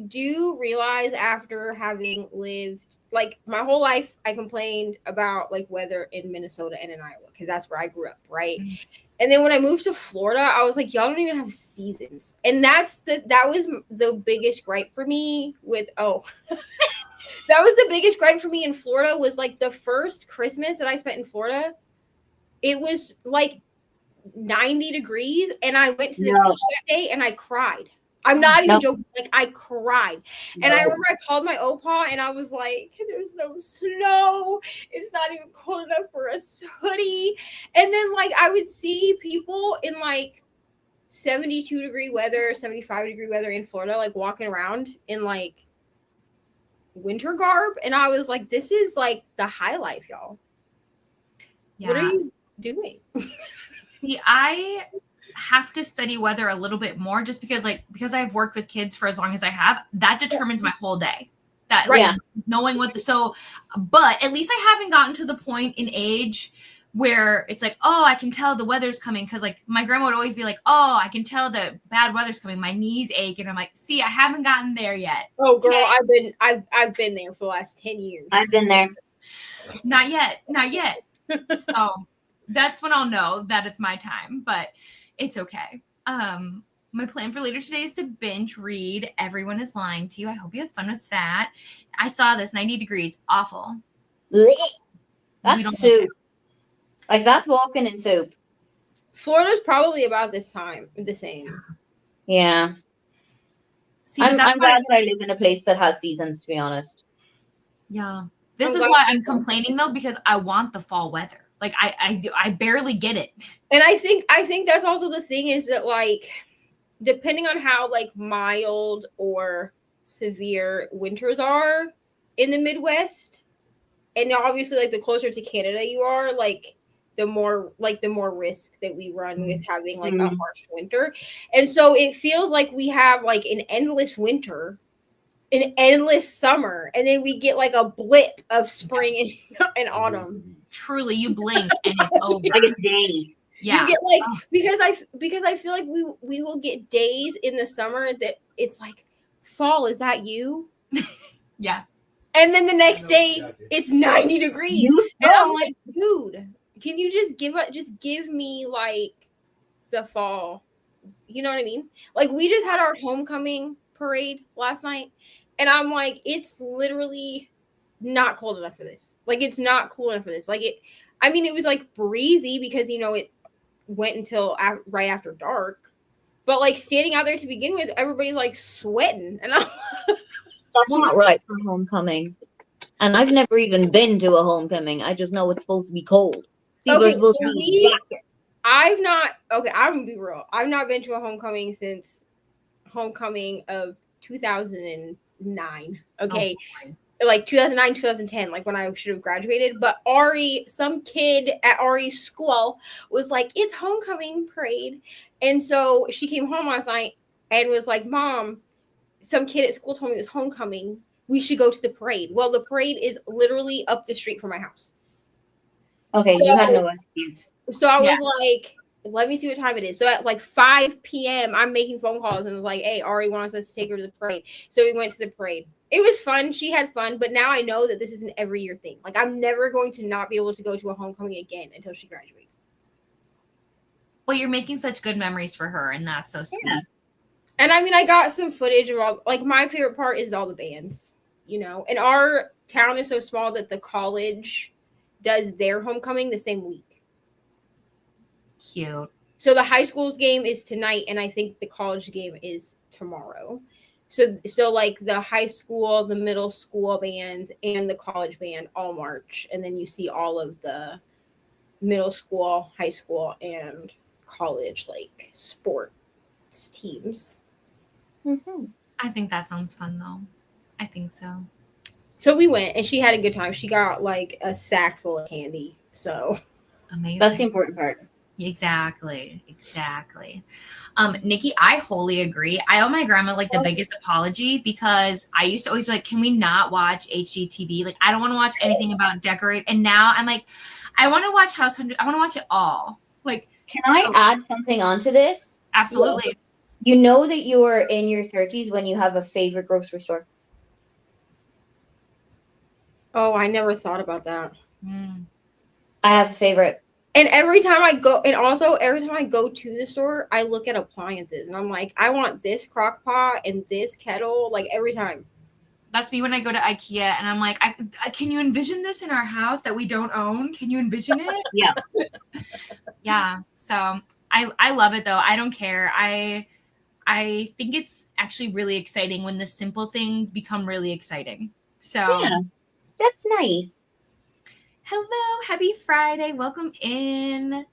do realize after having lived like my whole life, I complained about like weather in Minnesota and in Iowa because that's where I grew up, right? Mm-hmm. And then when I moved to Florida, I was like, y'all don't even have seasons, and that was the biggest gripe for me with that was the biggest gripe for me in Florida was like the first Christmas that I spent in Florida, it was like 90 degrees, and I went to the beach that day and I cried. I'm not even joking. Like I cried. And I remember I called my opa and I was like, there's no snow. It's not even cold enough for a hoodie. And then like I would see people in like 72-degree weather, 75-degree weather in Florida, like walking around in like winter garb, and I was like, this is like the high life, y'all. Yeah. What are you doing? See, I have to study weather a little bit more just because I've worked with kids for as long as I have, that determines my whole day. That right. Knowing what but at least I haven't gotten to the point in age where it's like, oh, I can tell the weather's coming, because like my grandma would always be like, oh, I can tell the bad weather's coming, my knees ache, and I'm like, see, I haven't gotten there yet. Oh girl, okay? I've been there for the last 10 years. I've been there. Not yet. So that's when I'll know that it's my time, but it's okay. My plan for later today is to binge read Everyone is Lying to You. I hope you have fun with that. I saw this 90 degrees. Awful. That's soup. Like, that's walking in soup. Florida's probably about this time, the same. Yeah. See, I'm glad that I live in a place that has seasons, to be honest. Yeah. This is why I'm complaining, though, because I want the fall weather. Like, I barely get it. And I think that's also the thing, is that, like, depending on how, like, mild or severe winters are in the Midwest, and obviously, like, the closer to Canada you are, like, the more risk that we run with having, like, a harsh winter. And so it feels like we have, like, an endless winter, an endless summer, and then we get, like, a blip of spring and autumn. Truly, you blink and it's over. Like a day. Yeah. You get, like, because I feel like we will get days in the summer that it's like, fall, is that you? Yeah. And then the next day it's 90 degrees. And I'm like, dude, can you just give me, like, the fall? You know what I mean? Like, we just had our homecoming parade last night, and I'm like, it's literally not cold enough for this. Like, it's not cool enough for this. Like, it was like breezy because, you know, it went until right after dark, but like standing out there to begin with, everybody's like sweating, and that's not right for homecoming. And I've never even been to a homecoming. I just know it's supposed to be cold. People are supposed to be I'm gonna be real. I've not been to a homecoming since homecoming of 2009. Okay. Like 2009, 2010, like when I should have graduated. But some kid at Ari's school was like, it's homecoming parade. And so she came home last night and was like, Mom, some kid at school told me it was homecoming. We should go to the parade. Well, the parade is literally up the street from my house. Okay, so, you had no excuse. So I was like, let me see what time it is. So at like 5 p.m., I'm making phone calls and was like, hey, Ari wants us to take her to the parade. So we went to the parade. It was fun. She had fun. But now I know that this is an every year thing. Like, I'm never going to not be able to go to a homecoming again until she graduates. Well, you're making such good memories for her, and that's so sweet. Yeah. And I mean, I got some footage of all, like, my favorite part is all the bands, you know. And our town is so small that the college does their homecoming the same week. Cute. So the high school's game is tonight, and I think the college game is tomorrow. So like the high school, the middle school bands, and the college band all march, and then you see all of the middle school, high school, and college, like, sports teams. Mm-hmm. I think that sounds fun, though. I think so. So we went, and she had a good time. She got like a sack full of candy. So amazing. That's the important part. Exactly. Nikki, I wholly agree. I owe my grandma like the biggest apology, because I used to always be like, can we not watch HGTV? Like, I don't want to watch anything about decorate. And now I'm like, I want to watch House 100. I want to watch it all. Like, can I add something onto this? Absolutely. Yes. You know that you are in your 30s when you have a favorite grocery store. Oh, I never thought about that. I have a favorite. And every time I go to the store, I look at appliances and I'm like, I want this crock pot and this kettle, like, every time. That's me when I go to IKEA and I'm like, can you envision this in our house that we don't own? Can you envision it? Yeah. Yeah. So I love it, though. I don't care. I think it's actually really exciting when the simple things become really exciting. So yeah, that's nice. Hello, happy Friday. Welcome in.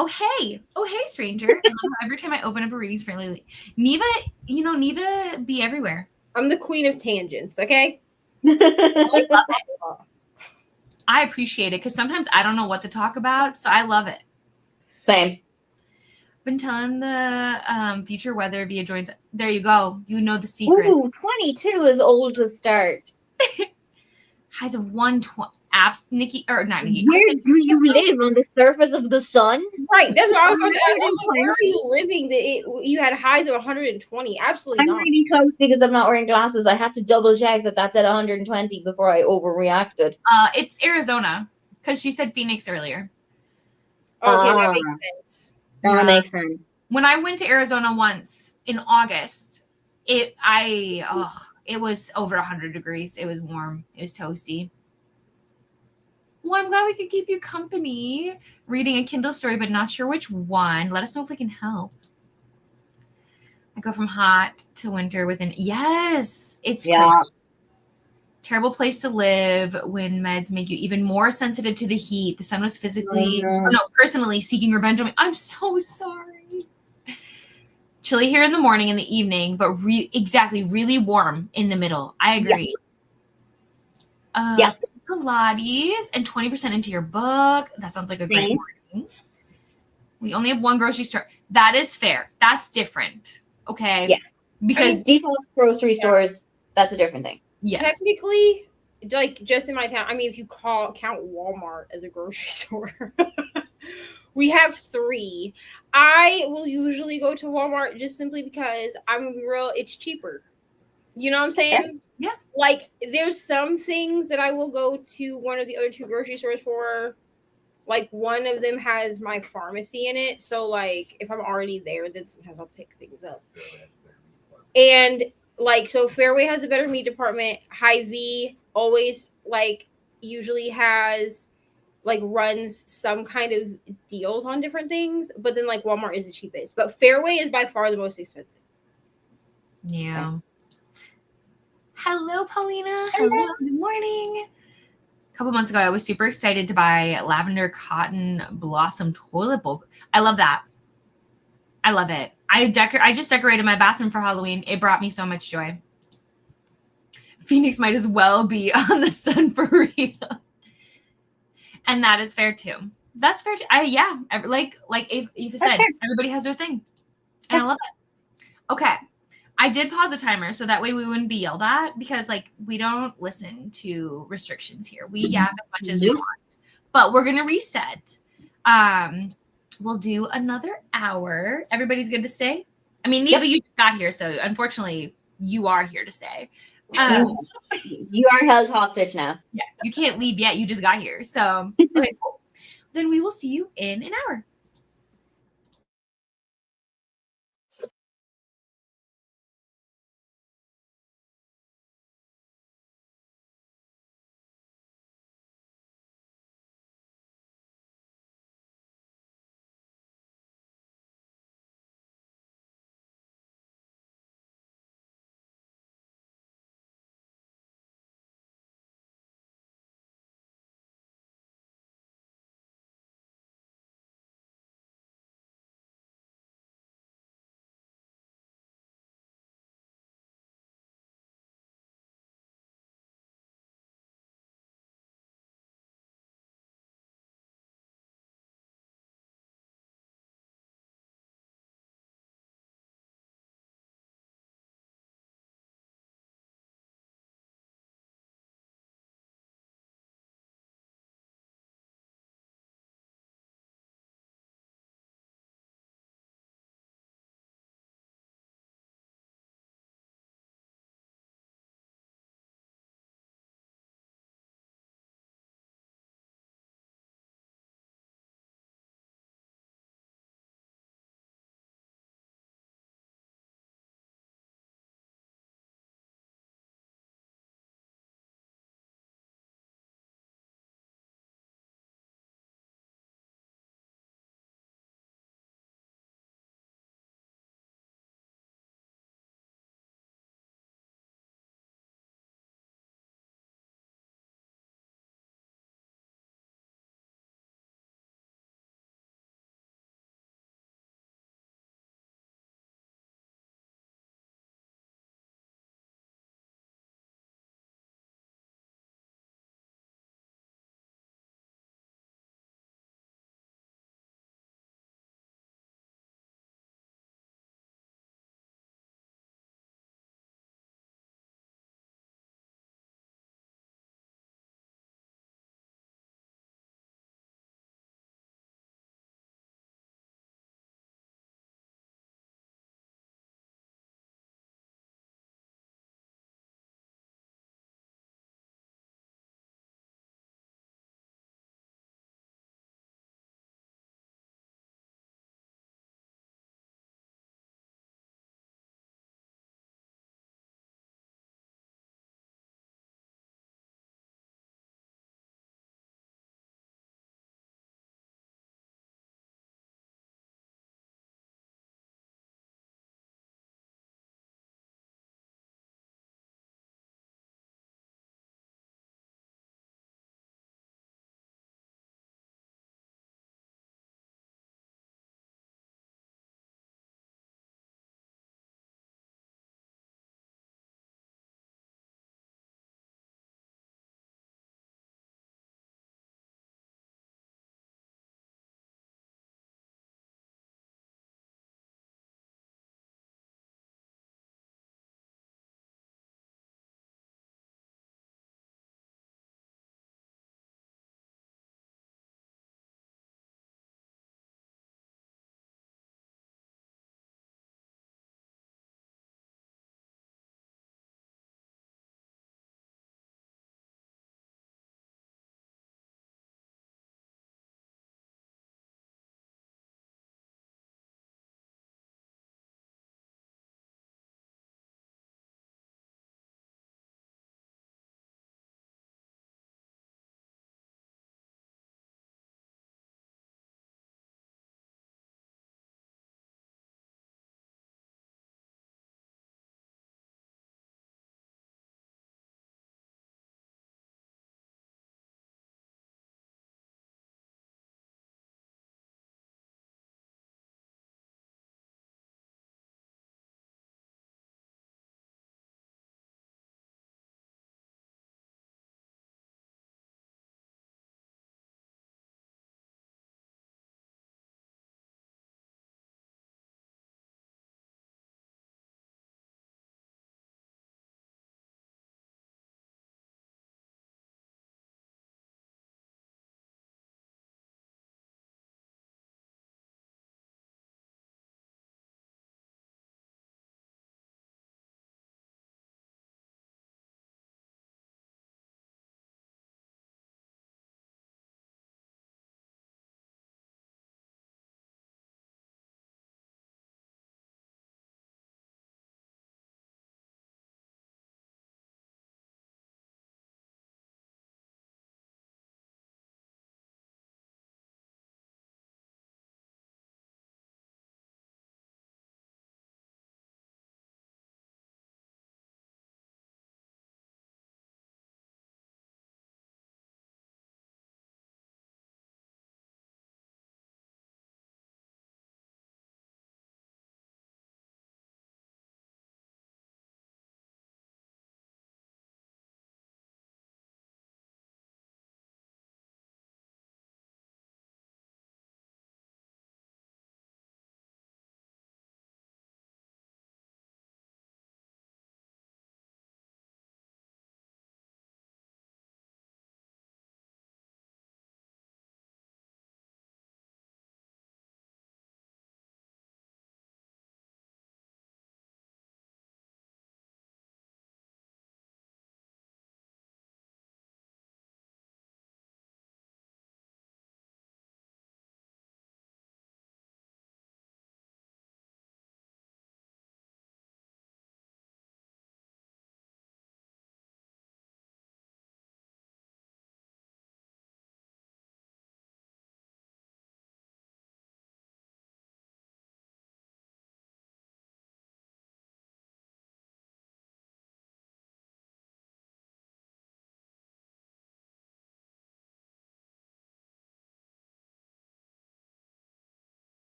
Oh hey, stranger. I love how every time I open up a reading screen, Neva, Neva be everywhere. I'm the queen of tangents, okay? I love it. I appreciate it because sometimes I don't know what to talk about, so I love it. Same. Been telling the future weather via joints. There you go. You know the secret. Ooh, 22 is old to start. Highs of 120. Apps, Nikki, or not Nikki. Where do you live? On the surface of the sun? Right. That's what I was going to ask. I was like, where are you living that you had highs of 120? Absolutely not. I'm really close because I'm not wearing glasses. I had to double check that that's at 120 before I overreacted. It's Arizona because she said Phoenix earlier. Okay, that makes sense. That makes sense. When I went to Arizona once in August, it was over 100 degrees. It was warm. It was toasty. Well, I'm glad we could keep you company reading a Kindle story, but not sure which one. Let us know if we can help. I go from hot to winter within. Yes, it's crazy. Terrible place to live when meds make you even more sensitive to the heat. The sun was personally seeking revenge on me. I'm so sorry. Chilly here in the morning and the evening, but really warm in the middle. I agree. Pilates and 20% into your book. That sounds like a great morning. We only have one grocery store. That is fair. That's different. Okay. Yeah. Because default grocery stores, that's a different thing. Yes. Technically, like just in my town, I mean, if you count Walmart as a grocery store, we have 3. I will usually go to Walmart just simply because I'm gonna be real, it's cheaper. You know what I'm saying? Yeah. Like there's some things that I will go to one of the other 2 grocery stores for. Like one of them has my pharmacy in it. So like if I'm already there, then sometimes I'll pick things up. And like so Fairway has a better meat department. Hy-Vee always like usually has like runs some kind of deals on different things, but then like Walmart is the cheapest. But Fairway is by far the most expensive. Yeah. Okay. Hello, Paulina. Hello. Good morning. A couple months ago, I was super excited to buy lavender cotton blossom toilet bowl. I love that. I love it. I just decorated my bathroom for Halloween. It brought me so much joy. Phoenix might as well be on the sun for real. And that is fair too. That's fair too. Like Eva said, everybody has their thing. And I love it. Okay. I did pause a timer so that way we wouldn't be yelled at because like we don't listen to restrictions here. We yap as much as we want. But we're gonna reset. We'll do another hour. Everybody's good to stay? I mean, Neva, you just got here, so unfortunately you are here to stay. You are held hostage now. Yeah, you can't leave yet. You just got here. So okay, cool. Then we will see you in an hour.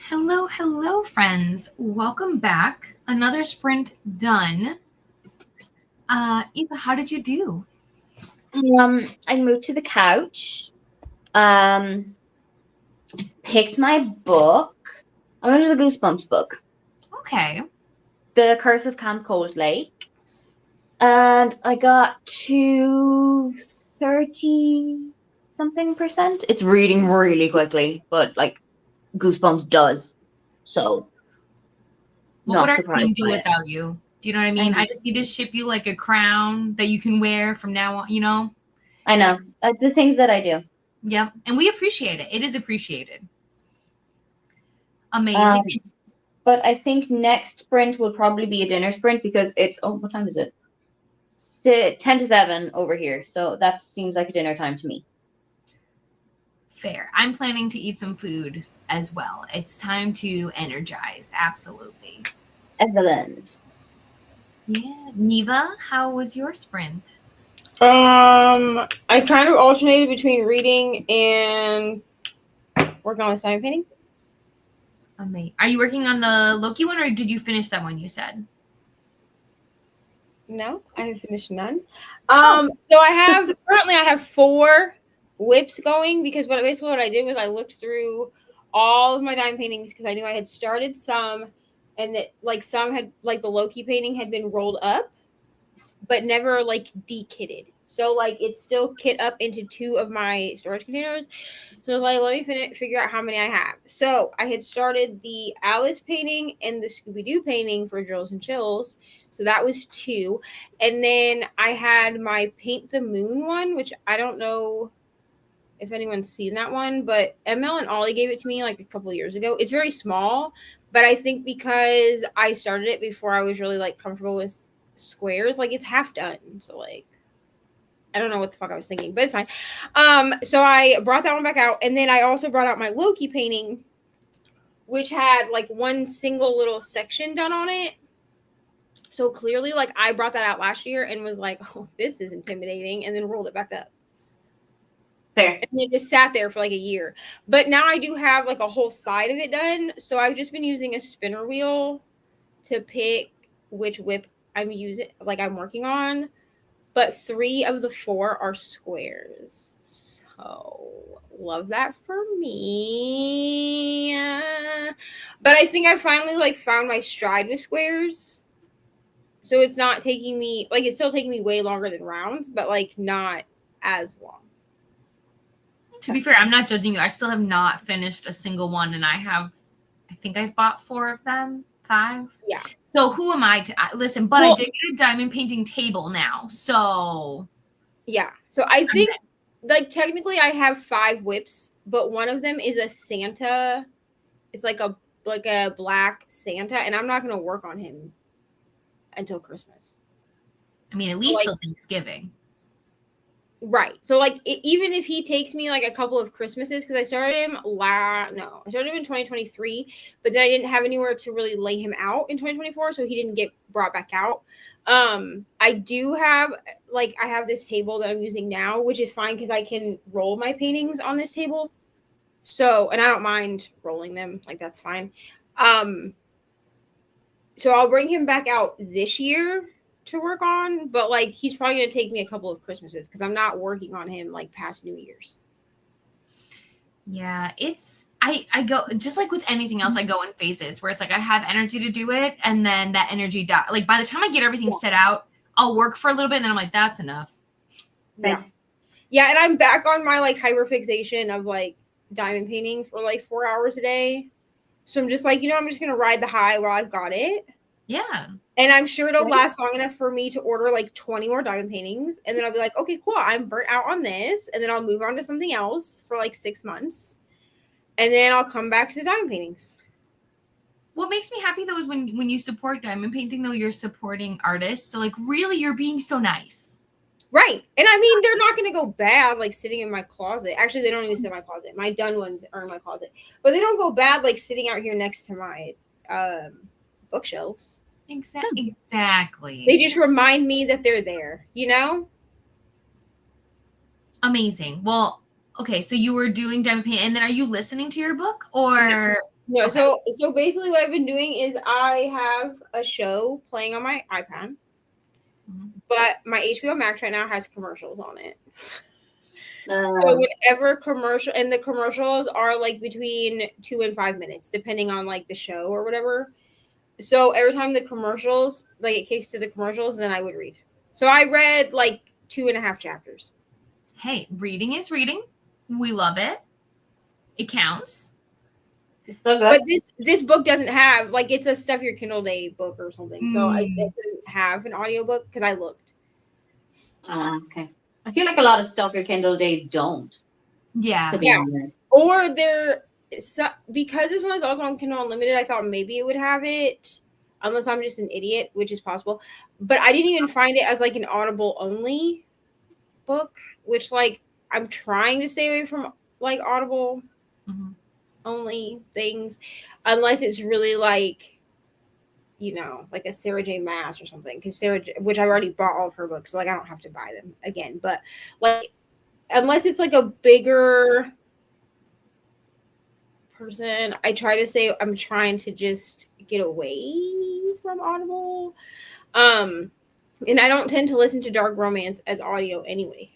Hello, hello, friends. Welcome back. Another sprint done. Eva, how did you do? I moved to the couch. Picked my book. I went to the Goosebumps book, Okay. The Curse of Camp Cold Lake, and I got to 30 something percent. It's reading really quickly, but like Goosebumps does. So What would not our surprised team do by it. without you? Do you know what I I mean? know. I just need to ship you like a crown that you can wear from now on, you know? I know. The things that I do. Yep. And we appreciate it. It is appreciated. Um, Amazing. but I think next sprint will probably be a dinner sprint because it's what time is it? 10 to 7 over here. So that seems like a dinner time to me. Fair. I'm planning to eat some food as well. It's time to energize. Absolutely. Excellent. Yeah. Neva, how was your sprint? I kind of alternated between reading and working on a sign painting. Amazing. Are you working on the Loki one, or did you finish that one you said? No, I have finished none. So I have 4 whips going because what I did was I looked through all of my dime paintings because I knew I had started some, and that like some had like the Loki painting had been rolled up, but never like de-kitted. So like it's still kit up into 2 of my storage containers. So I was like, let me figure out how many I have. So I had started the Alice painting and the Scooby-Doo painting for Drills and Chills. So that was 2. And then I had my Paint the Moon one, which I don't know if anyone's seen that one, but ML and Ollie gave it to me like a couple of years ago. It's very small, but I think because I started it before I was really like comfortable with squares, like it's half done. So like I don't know what the fuck I was thinking, but it's fine. So I brought that one back out, and then I also brought out my Loki painting, which had like one single little section done on it. So clearly, like I brought that out last year and was like, "Oh, this is intimidating," and then rolled it back up. Fair. And it just sat there for like a year. But now I do have like a whole side of it done. So I've just been using a spinner wheel to pick which whip I'm working on. But 3 of the 4 are squares. So love that for me. But I think I finally like found my stride with squares. So it's not taking me like it's still taking me way longer than rounds, but like not as long. To be fair, I'm not judging you. I still have not finished a single one, and I think I've bought 4 of them, 5. Yeah. So who am I to listen? But I did get a diamond painting table now, so yeah. So I think like technically I have 5 whips, but one of them is a Santa. It's like a black Santa, and I'm not gonna work on him until Christmas. I mean, at least till Thanksgiving. Right. So like even if he takes me like a couple of Christmases, because I started him I started him in 2023, but then I didn't have anywhere to really lay him out in 2024, so he didn't get brought back out. I do have I have this table that I'm using now, which is fine because I can roll my paintings on this table. So, and I don't mind rolling them, like that's fine. So I'll bring him back out this year to work on, but like he's probably gonna take me a couple of Christmases because I'm not working on him like past New Year's. Yeah, I go just like with anything else, I go in phases where it's like I have energy to do it, and then that energy dies. Like by the time I get everything set out, I'll work for a little bit, and then I'm like, that's enough. Yeah. Yeah, and I'm back on my like hyperfixation of like diamond painting for like 4 hours a day. So I'm just like, I'm just gonna ride the high while I've got it. Yeah. And I'm sure it'll last long enough for me to order like 20 more diamond paintings. And then I'll be like, okay, cool. I'm burnt out on this. And then I'll move on to something else for like 6 months. And then I'll come back to the diamond paintings. What makes me happy though is when you support diamond painting, though, you're supporting artists. So like really you're being so nice. Right. And I mean, they're not going to go bad like sitting in my closet. Actually, they don't even sit in my closet. My done ones are in my closet. But they don't go bad like sitting out here next to my bookshelves. Exactly. They just remind me that they're there, Amazing. Well, okay, so you were doing diamond painting, and then are you listening to your book or No, Okay. so basically what I've been doing is I have a show playing on my iPad, but my HBO Max right now has commercials on it. So whenever the commercials are like between 2 and 5 minutes, depending on like the show or whatever. So every time the commercials, like it kicks to the commercials, then I would read. So I read like 2.5 chapters. Hey, reading is reading. We love it. It counts. But this book doesn't have, like, it's a Stuff Your Kindle Day book or something. So it doesn't have an audiobook because I looked. Okay. I feel like a lot of Stuff Your Kindle Days don't. Yeah. Or because this one is also on Kindle Unlimited, I thought maybe it would have it, unless I'm just an idiot, which is possible. But I didn't even find it as like an Audible only book, which like I'm trying to stay away from like Audible only things, unless it's really like, you know, like a Sarah J. Maas or something, because which I've already bought all of her books, so like I don't have to buy them again. But like, unless it's like a bigger person, I try to say I'm trying to just get away from Audible. And I don't tend to listen to dark romance as audio anyway.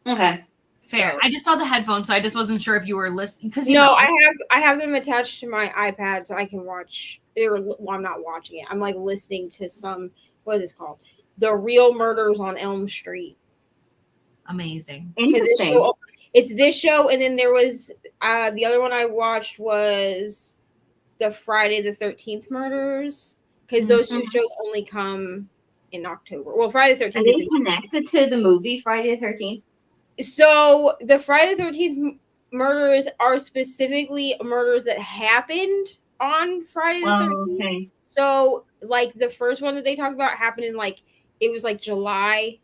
Okay. Fair. So, I just saw the headphones, so I just wasn't sure if you were listening. Because I have them attached to my iPad, so I can watch. Well, I'm not watching it. I'm like listening to some. What is this called? The Real Murders on Elm Street. Amazing. Interesting. It's this show, and then there was the other one I watched was the Friday the 13th murders, because those two shows only come in October. Well, Friday the 13th. Are they connected to the movie Friday the 13th? So the Friday the 13th murders are specifically murders that happened on Friday the 13th. Okay. So like the first one that they talked about happened in like, it was like July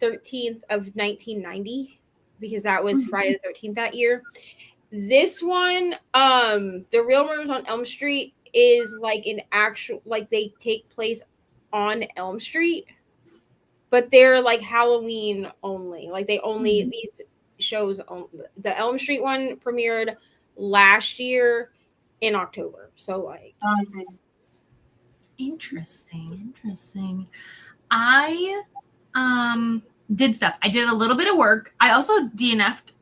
13th of 1990, because that was Friday the 13th that year. This one, The Real Murders on Elm Street, is like an actual, like they take place on Elm Street, but they're like Halloween only. Like they only, these shows, the Elm Street one premiered last year in October. So like, interesting. I did stuff. I did a little bit of work. I also DNF'd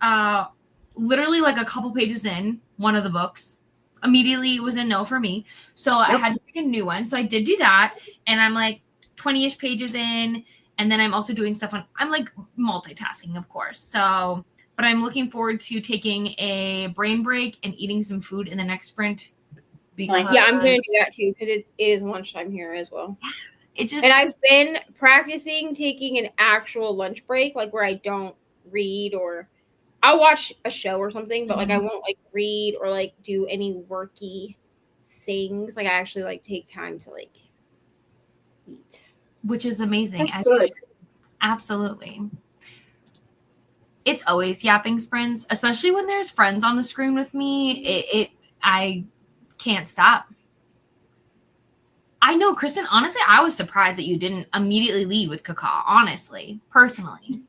literally like a couple pages in one of the books. Immediately it was a no for me. So I had to pick a new one. So I did do that. And I'm like 20-ish pages in. And then I'm also doing stuff I'm like multitasking, of course. So, but I'm looking forward to taking a brain break and eating some food in the next sprint. Yeah, I'm going to do that too, because it is lunchtime here as well. And I've been practicing taking an actual lunch break, like where I don't read, or I'll watch a show or something, but like I won't like read or like do any worky things. Like I actually like take time to like eat. Which is amazing. Absolutely. It's always yapping sprints, especially when there's friends on the screen with me. I can't stop. I know, Kristen, honestly, I was surprised that you didn't immediately lead with Kaka, honestly, personally.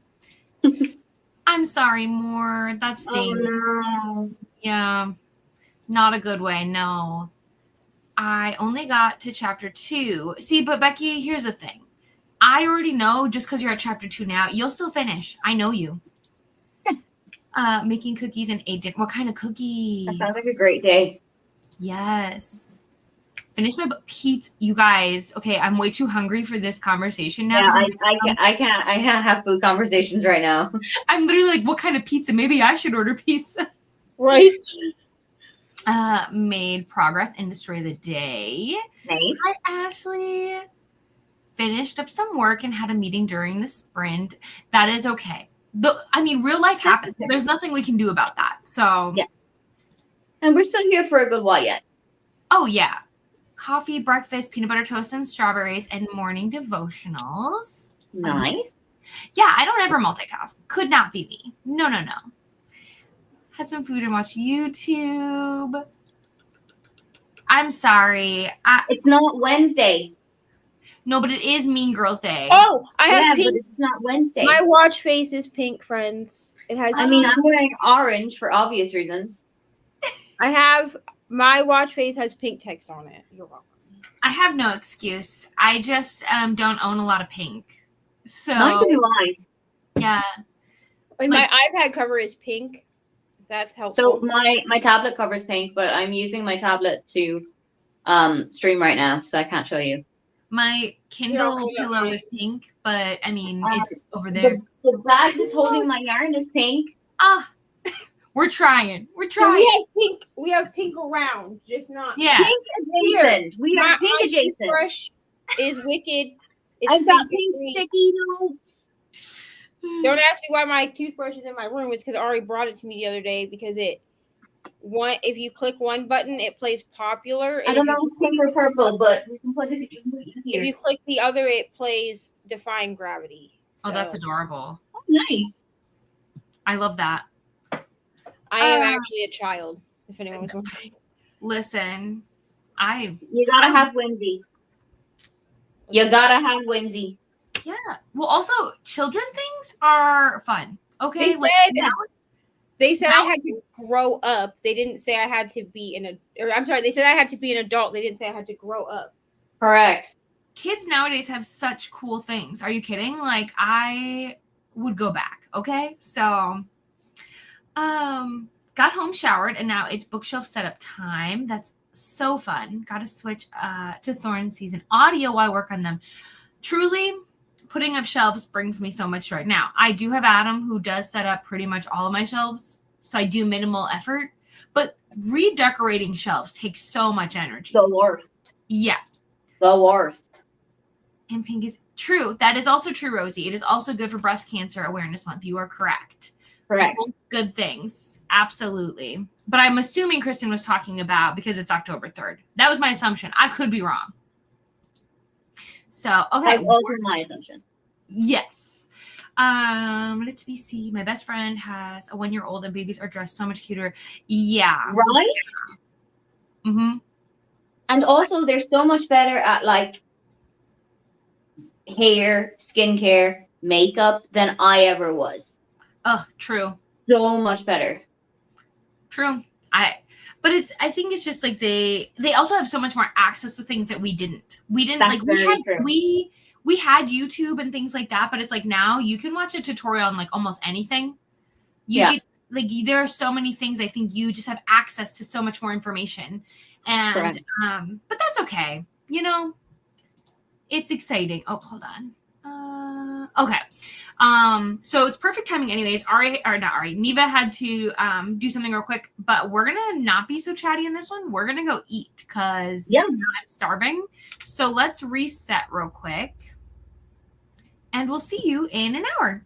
I'm sorry, Moore. That stings. Oh, no. Yeah. Not a good way, no. I only got to chapter 2. See, but Becky, here's the thing. I already know, just because you're at chapter 2 now, you'll still finish. I know you. Making cookies and ate dinner. What kind of cookies? That sounds like a great day. Yes. Finish my pizza, you guys. Okay, I'm way too hungry for this conversation now. Yeah, I can't have food conversations right now. I'm literally like, what kind of pizza? Maybe I should order pizza. Right. Made progress in Destroy the Day. Nice. Hi, Ashley. Finished up some work and had a meeting during the sprint. That is okay. Real life happens. There's nothing we can do about that. So yeah. And we're still here for a good while yet. Oh yeah. Coffee, breakfast, peanut butter toast, and strawberries, and morning devotionals. Nice. Yeah, I don't ever multitask. Could not be me. No. Had some food and watched YouTube. I'm sorry. It's not Wednesday. No, but it is Mean Girls Day. Oh, I have pink. But it's not Wednesday. My watch face is pink, friends. It has. I'm wearing orange for obvious reasons. I have my watch face has pink text on it. You're welcome. I have no excuse. I just don't own a lot of pink. So Neither do I. Yeah. Like, my iPad cover is pink. If that's helpful. So my tablet cover's pink, but I'm using my tablet to stream right now, so I can't show you. My Kindle pillow is pink, but I mean it's over there. The bag that's holding my yarn is pink. Ah, we're trying. We're So trying. we have pink. We have pink around, just not pink adjacent. We are pink adjacent. My brush is wicked. It's I've got pink sticky notes. Don't ask me why my toothbrush is in my room. It's because Ari brought it to me the other day because if you click one button, it plays popular. And I don't know if it's pink or purple, but we can put it here. If you click the other, it plays Defying Gravity. So. Oh, that's adorable. Oh, nice. I love that. I am actually a child, if anyone was wondering. Listen, you gotta have whimsy. You gotta have whimsy. Yeah. Well, also, children things are fun. Okay. They said I had to grow up. They didn't say I had to be they said I had to be an adult. They didn't say I had to grow up. Correct. Kids nowadays have such cool things. Are you kidding? Like, I would go back. Okay. So, got home, showered, and now it's bookshelf setup time. That's so fun. Got to switch to Thorn Season audio while I work on them. Truly, putting up shelves brings me so much joy. Now, I do have Adam who does set up pretty much all of my shelves, so I do minimal effort, but redecorating shelves takes so much energy. The worst. Yeah. The worst. And pink is true. That is also true, Rosie. It is also good for Breast Cancer Awareness Month. You are correct. Correct. Good things. Absolutely. But I'm assuming Kristen was talking about because it's October 3rd. That was my assumption. I could be wrong. So, okay. That's also my assumption. Yes. Let's see. My best friend has a 1-year-old and babies are dressed so much cuter. Yeah. Right? Mm-hmm. And also, they're so much better at like hair, skincare, makeup than I ever was. Oh, true. So much better. True. I think it's just like they also have so much more access to things that we didn't. That's we had YouTube and things like that, but it's like now you can watch a tutorial on like almost anything. There are so many things. I think you just have access to so much more information. And but that's okay. You know, it's exciting. Oh, hold on. Okay. So it's perfect timing anyways. Neva had to do something real quick, but we're gonna not be so chatty in this one. We're gonna go eat because I'm starving. So let's reset real quick. And we'll see you in an hour.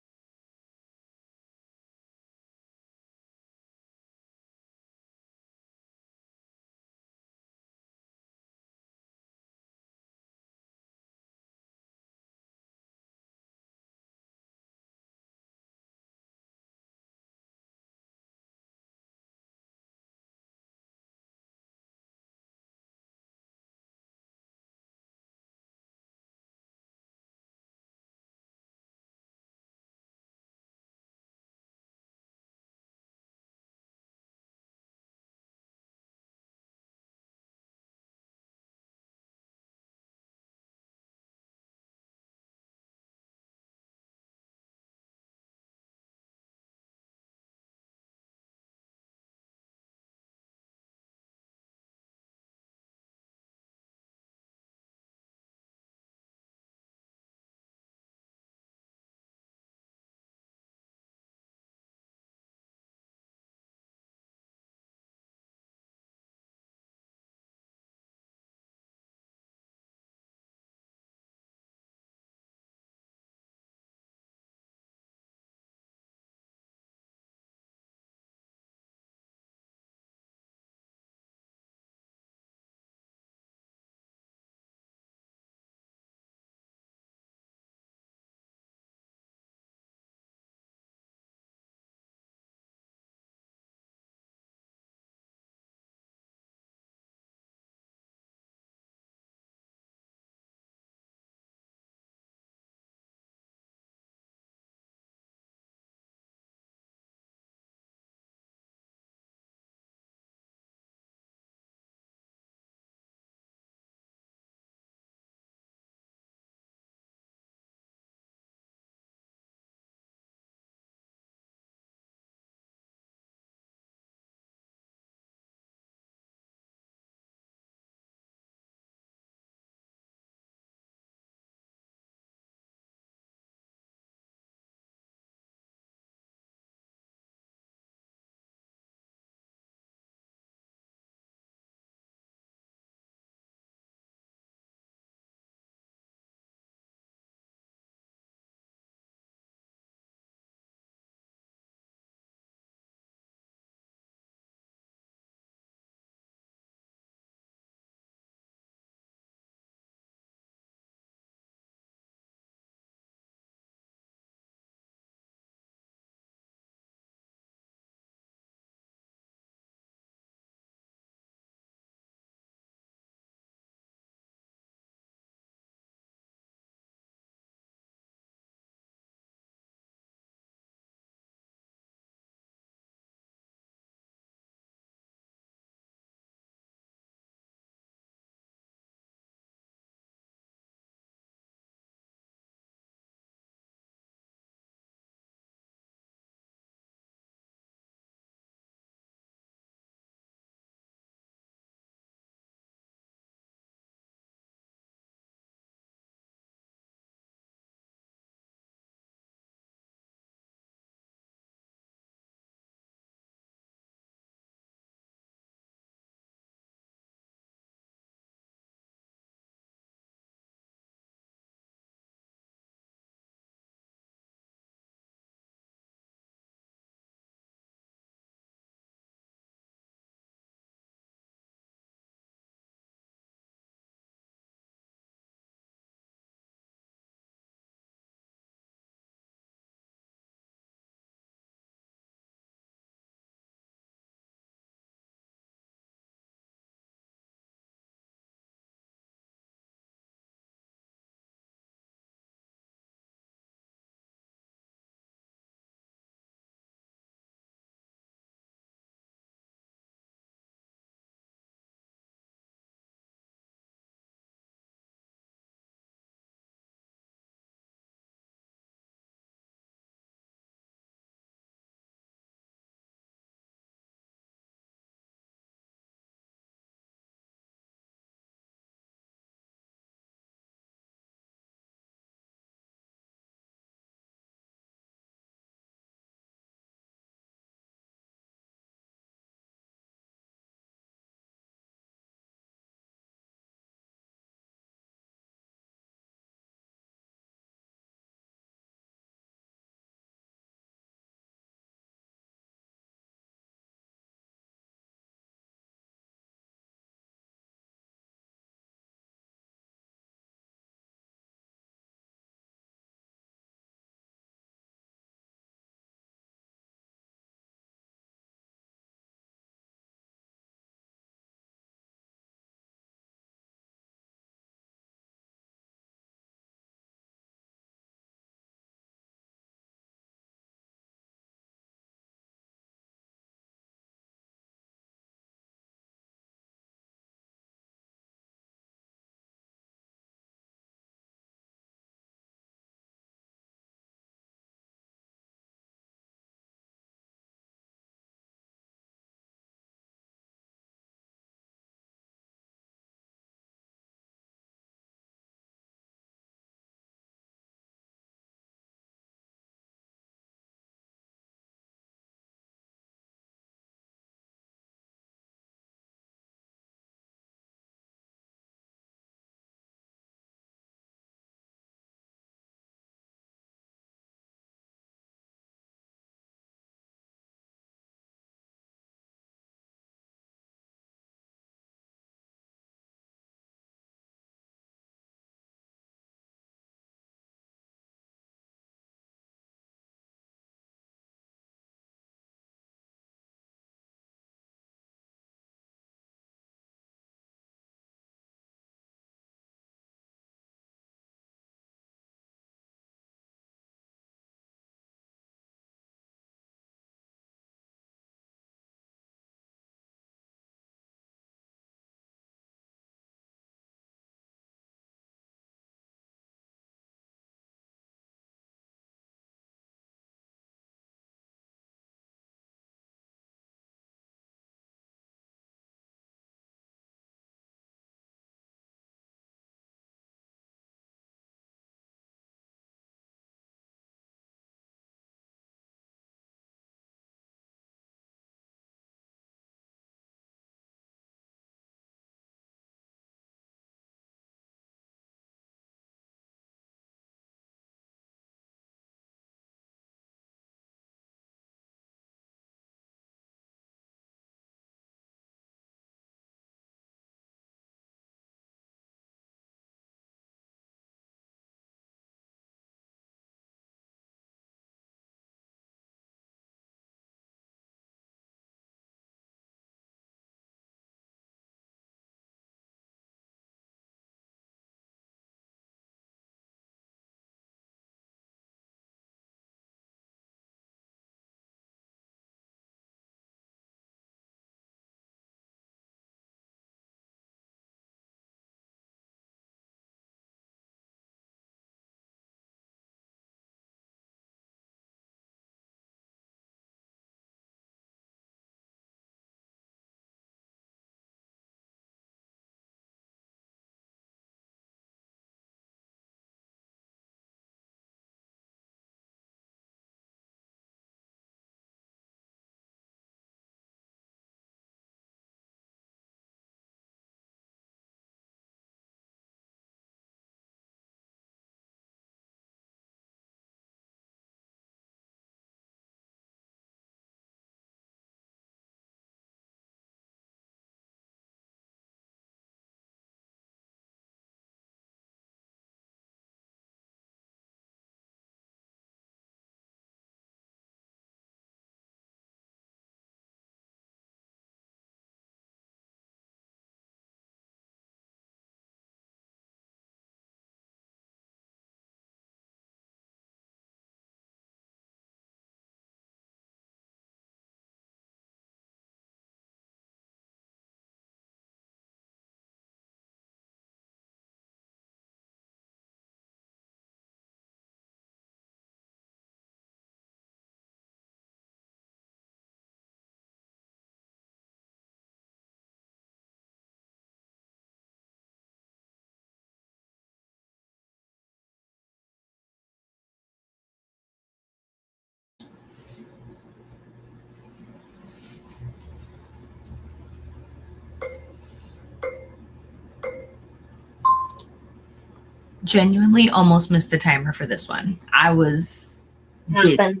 genuinely almost missed the timer for this one. I was busy.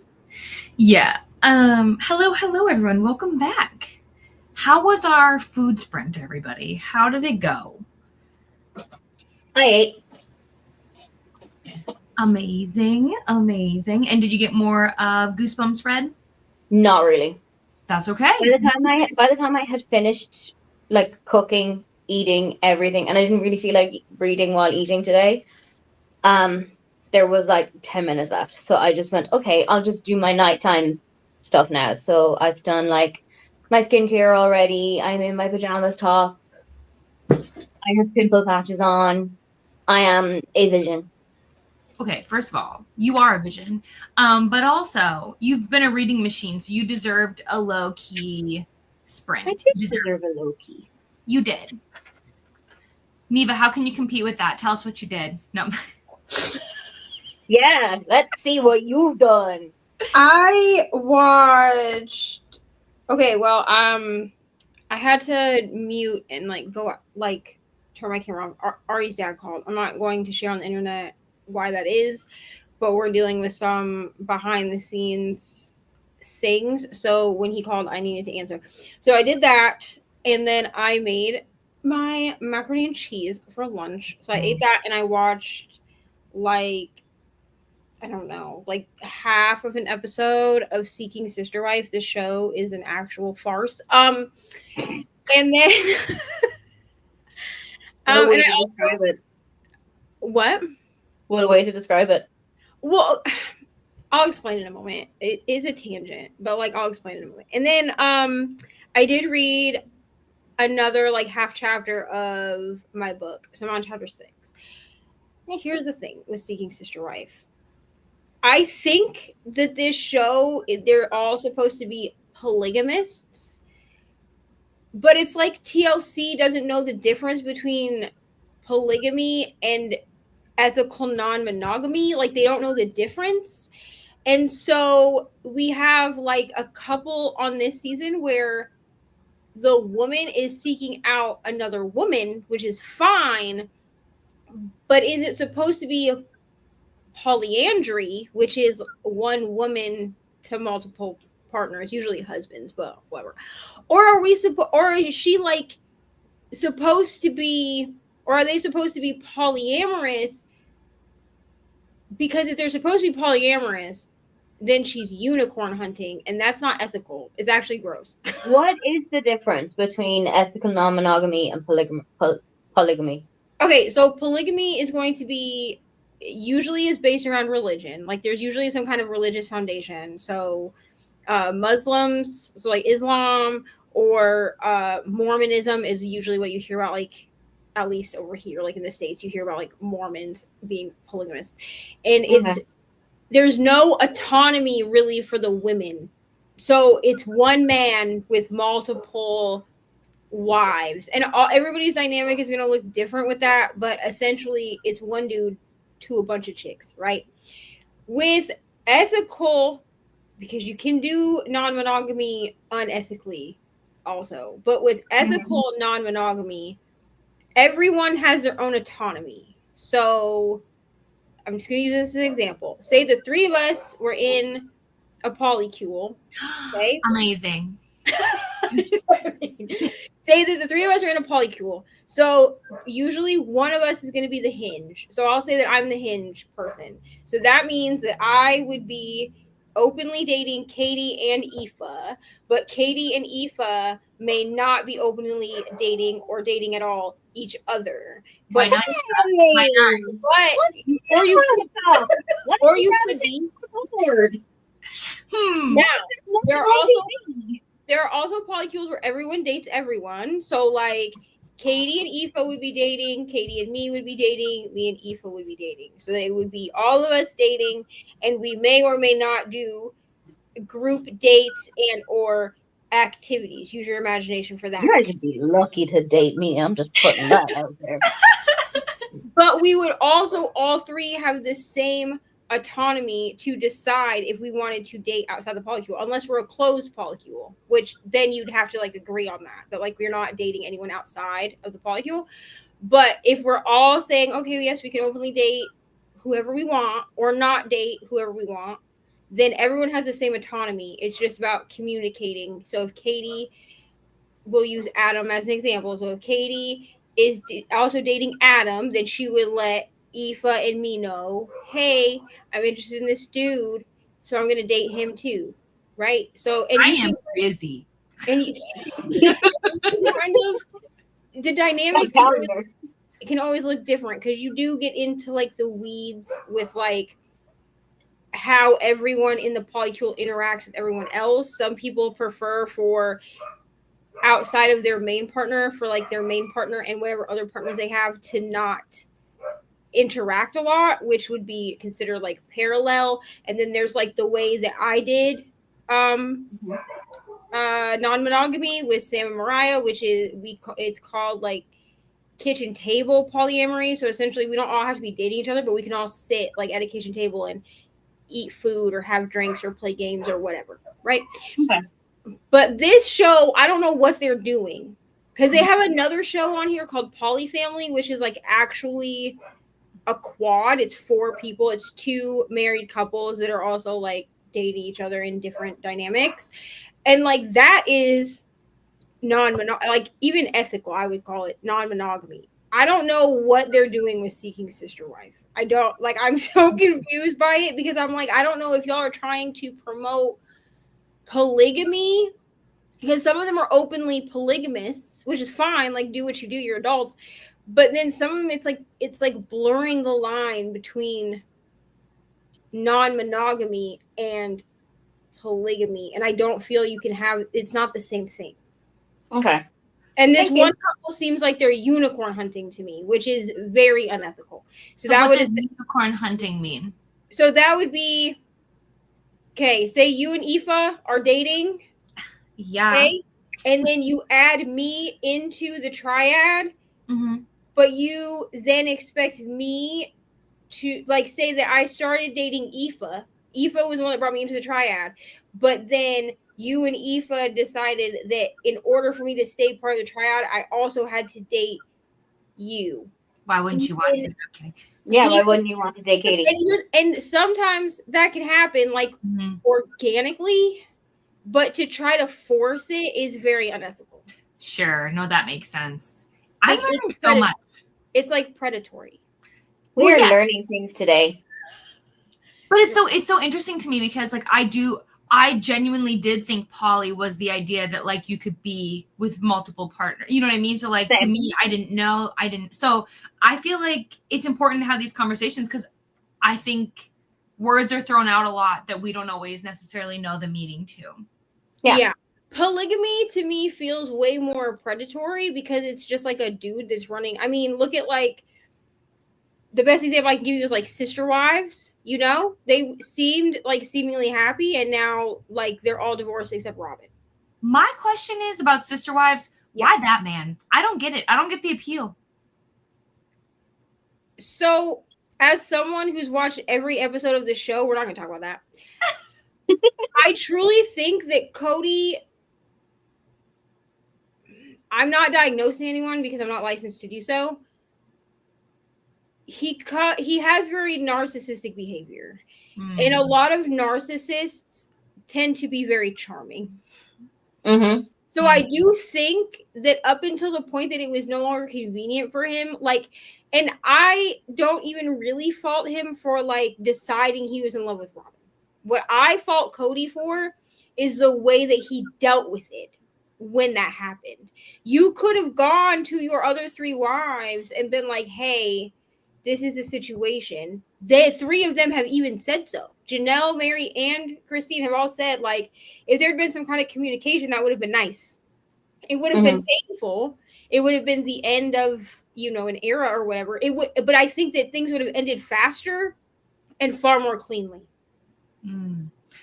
Yeah. Hello everyone. Welcome back. How was our food sprint, everybody? How did it go? I ate. Amazing. And did you get more of Goosebumps spread? Not really. That's okay. By the time I had finished like cooking, eating, everything, and I didn't really feel like reading while eating today, there was like 10 minutes left. So I just went, okay, I'll just do my nighttime stuff now. So I've done like my skincare already. I'm in my pajamas top. I have pimple patches on. I am a vision. Okay, first of all, you are a vision. But also, you've been a reading machine, so you deserved a low-key sprint. I did deserve a low-key. You did. Neva, how can you compete with that? Tell us what you did. No. Yeah, let's see what you've done. I watched. Okay, well, I had to mute and like go like turn my camera off. Ari's dad called. I'm not going to share on the internet why that is, but we're dealing with some behind the scenes things. So when he called, I needed to answer. So I did that, and then I made my macaroni and cheese for lunch. So I ate that, and I watched like, I don't know, like half of an episode of Seeking Sister Wife. The show is an actual farce. And then and I describe it. What a way to describe it. Well, I'll explain in a moment. It is a tangent, but like I'll explain in a moment. And then I did read another like half chapter of my book. So I'm on chapter 6. Here's the thing with Seeking Sister Wife. I think that this show, they're all supposed to be polygamists, but it's like TLC doesn't know the difference between polygamy and ethical non-monogamy. Like they don't know the difference. And so we have like a couple on this season where the woman is seeking out another woman, which is fine, but is it supposed to be a polyandry, which is one woman to multiple partners, usually husbands, but whatever? Or are we or is she like supposed to be, or are they supposed to be polyamorous? Because if they're supposed to be polyamorous, then she's unicorn hunting, and that's not ethical. It's actually gross. What is the difference between ethical non-monogamy and polygamy? Okay, so polygamy is going to be, usually is based around religion. Like there's usually some kind of religious foundation. So Muslims, so like Islam or Mormonism is usually what you hear about, like at least over here, like in the States, you hear about like Mormons being polygamous. And it's, there's no autonomy really for the women. So it's one man with multiple wives, and everybody's dynamic is going to look different with that, but essentially it's one dude to a bunch of chicks, right? With ethical, because you can do non-monogamy unethically also, but with ethical non-monogamy, everyone has their own autonomy. So I'm just going to use this as an example. Say the three of us were in a polycule. Okay? Amazing. Say that the three of us are in a polycule. So usually one of us is going to be the hinge. So I'll say that I'm the hinge person. So that means that I would be openly dating Katie and Aoife, but Katie and Aoife may not be openly dating or dating at all each other. But Why not? But or you could be. Now there are also polycules where everyone dates everyone. So like Katie and Aoife would be dating, Katie and me would be dating, me and Aoife would be dating. So they would be all of us dating, and we may or may not do group dates and or activities. Use your imagination for that. You guys would be lucky to date me. I'm just putting that out there. But we would also all three have the same autonomy to decide if we wanted to date outside the polycule, unless we're a closed polycule, which then you'd have to like agree on that like we're not dating anyone outside of the polycule. But if we're all saying, okay, yes, we can openly date whoever we want or not date whoever we want, then everyone has the same autonomy. It's just about communicating. So if Katie, we'll use Adam as an example. So if Katie is also dating Adam, then she would let Aoife and me know, hey, I'm interested in this dude, so I'm going to date him too. Right? So, and I am busy. And you kind of, the dynamics can always look different because you do get into like the weeds with like how everyone in the polycule interacts with everyone else. Some people prefer for outside of their main partner, for like their main partner and whatever other partners they have to not interact a lot, which would be considered like parallel. And then there's like the way that I did non-monogamy with Sam and Mariah, which is it's called like kitchen table polyamory. So essentially we don't all have to be dating each other, but we can all sit like at a kitchen table and eat food or have drinks or play games or whatever, right? Okay. But this show, I don't know what they're doing because they have another show on here called Polyfamily, which is like actually a quad. It's 4 people. It's 2 married couples that are also like dating each other in different dynamics. And like that is like even ethical, I would call it non-monogamy. I don't know what they're doing with Seeking Sister Wife. I don't like, I'm so confused by it because I'm like, I don't know if y'all are trying to promote polygamy because some of them are openly polygamists, which is fine. Like, do what you do, you're adults. But then some of them, it's like blurring the line between non-monogamy and polygamy. And I don't feel you can have, it's not the same thing. Okay. And this one couple seems like they're unicorn hunting to me, which is very unethical. So that what does unicorn hunting mean? So that would be, okay, say you and Aoife are dating. Yeah. Okay, and then you add me into the triad, but you then expect me to, like, say that I started dating Aoife. Aoife was the one that brought me into the triad, but then you and Aoife decided that in order for me to stay part of the triad, I also had to date you. Why wouldn't you want to? Okay. Yeah, why wouldn't you want to date Katie? And sometimes that can happen like organically, but to try to force it is very unethical. Sure. No, that makes sense. I'm learning so much. It's like predatory. We are learning things today. But it's so interesting to me because like I genuinely did think poly was the idea that like you could be with multiple partners. You know what I mean? So like to me, I didn't know. So I feel like it's important to have these conversations because I think words are thrown out a lot that we don't always necessarily know the meaning to. Yeah. Polygamy to me feels way more predatory because it's just like a dude that's running. I mean, look at like the best example I can give you is like Sister Wives, you know, they seemed like seemingly happy and now like they're all divorced except Robin. My question is about Sister Wives. Why that man? I don't get it. I don't get the appeal. So as someone who's watched every episode of the show, we're not going to talk about that. I truly think that Cody, I'm not diagnosing anyone because I'm not licensed to do so. He has very narcissistic behavior. And a lot of narcissists tend to be very charming. So I do think that up until the point that it was no longer convenient for him, like, and I don't even really fault him for like deciding he was in love with Robin. What I fault Cody for is the way that he dealt with it when that happened. You could have gone to your other 3 wives and been like, hey, this is a situation. The 3 of them have even said so. Janelle, Mary, and Christine have all said, like, if there had been some kind of communication, that would have been nice. It would have been painful. It would have been the end of, you know, an era or whatever. It would, but I think that things would have ended faster and far more cleanly.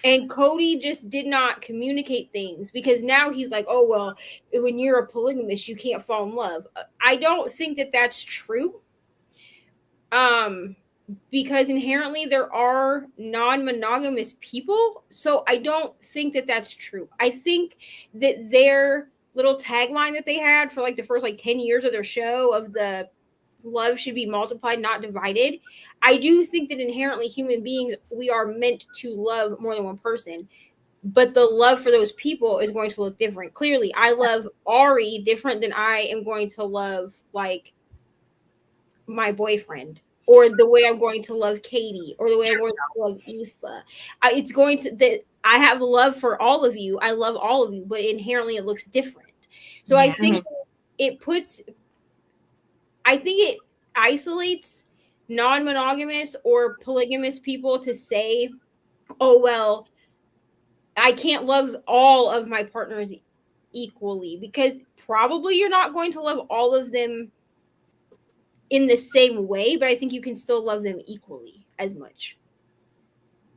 And Cody just did not communicate things because now he's like, oh, well, when you're a polygamist, you can't fall in love. I don't think that that's true. Because inherently there are non-monogamous people. So I don't think that that's true. I think that their little tagline that they had for like the first like 10 years of their show of the love should be multiplied, not divided. I do think that inherently human beings, we are meant to love more than one person, but the love for those people is going to look different. Clearly, I love Ari different than I am going to love like my boyfriend, or the way I'm going to love Katie, or the way I'm going to love Aoife. It's going to that I have love for all of you. I love all of you, but inherently it looks different. So I think it isolates non-monogamous or polygamous people to say, oh, well, I can't love all of my partners equally, because probably you're not going to love all of them in the same way, but I think you can still love them equally as much.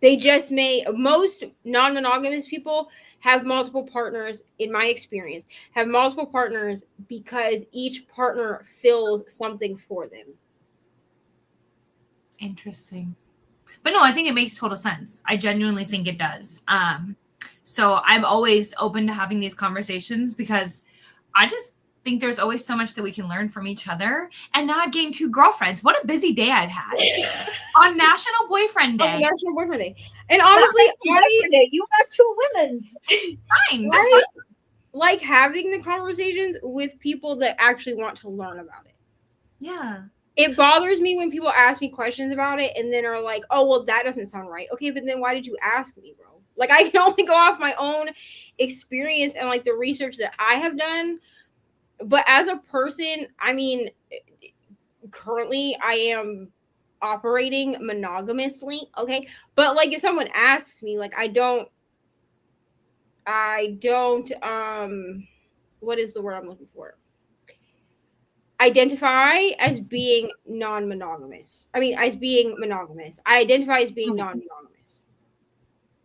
They just may, most non-monogamous people have multiple partners, in my experience, have multiple partners because each partner fills something for them. Interesting. But no, I think it makes total sense. I genuinely think it does. So I'm always open to having these conversations because I just think there's always so much that we can learn from each other. And now I've gained 2 girlfriends. What a busy day I've had on National Boyfriend Day. National Boyfriend Day. And honestly, you got 2 women's. Fine. I like having the conversations with people that actually want to learn about it. Yeah. It bothers me when people ask me questions about it and then are like, oh, well, that doesn't sound right. Okay, but then why did you ask me, bro? Like, I can only go off my own experience and like the research that I have done. But as a person, I mean, currently I am operating monogamously, okay? But like if someone asks me, like I don't what is the word I'm looking for? Identify as being non-monogamous. I mean, as being monogamous. I identify as being non-monogamous.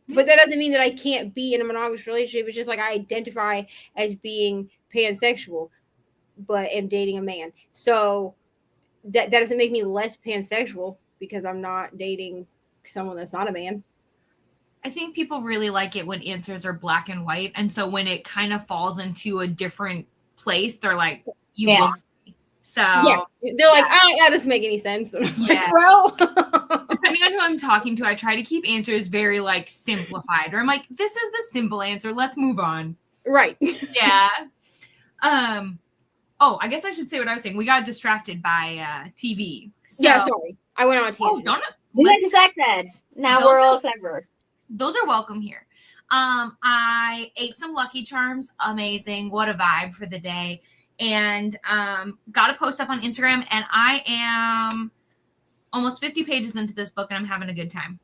But that doesn't mean that I can't be in a monogamous relationship. It's just like I identify as being pansexual, but am dating a man. So that doesn't make me less pansexual because I'm not dating someone that's not a man. I think people really like it when answers are black and white. And so when it kind of falls into a different place, they're like, you lost me. So yeah, they're like, oh, that doesn't make any sense. Yeah. Like, well, depending on who I'm talking to, I try to keep answers very like simplified, or I'm like, this is the simple answer. Let's move on. Right. Yeah. Oh, I guess I should say what I was saying. We got distracted by TV. So, yeah, sorry. I went on a tangent. We went to sex ed. Now we're all clever. Those are welcome here. I ate some Lucky Charms. Amazing. What a vibe for the day. And got a post up on Instagram, and I am almost 50 pages into this book, and I'm having a good time.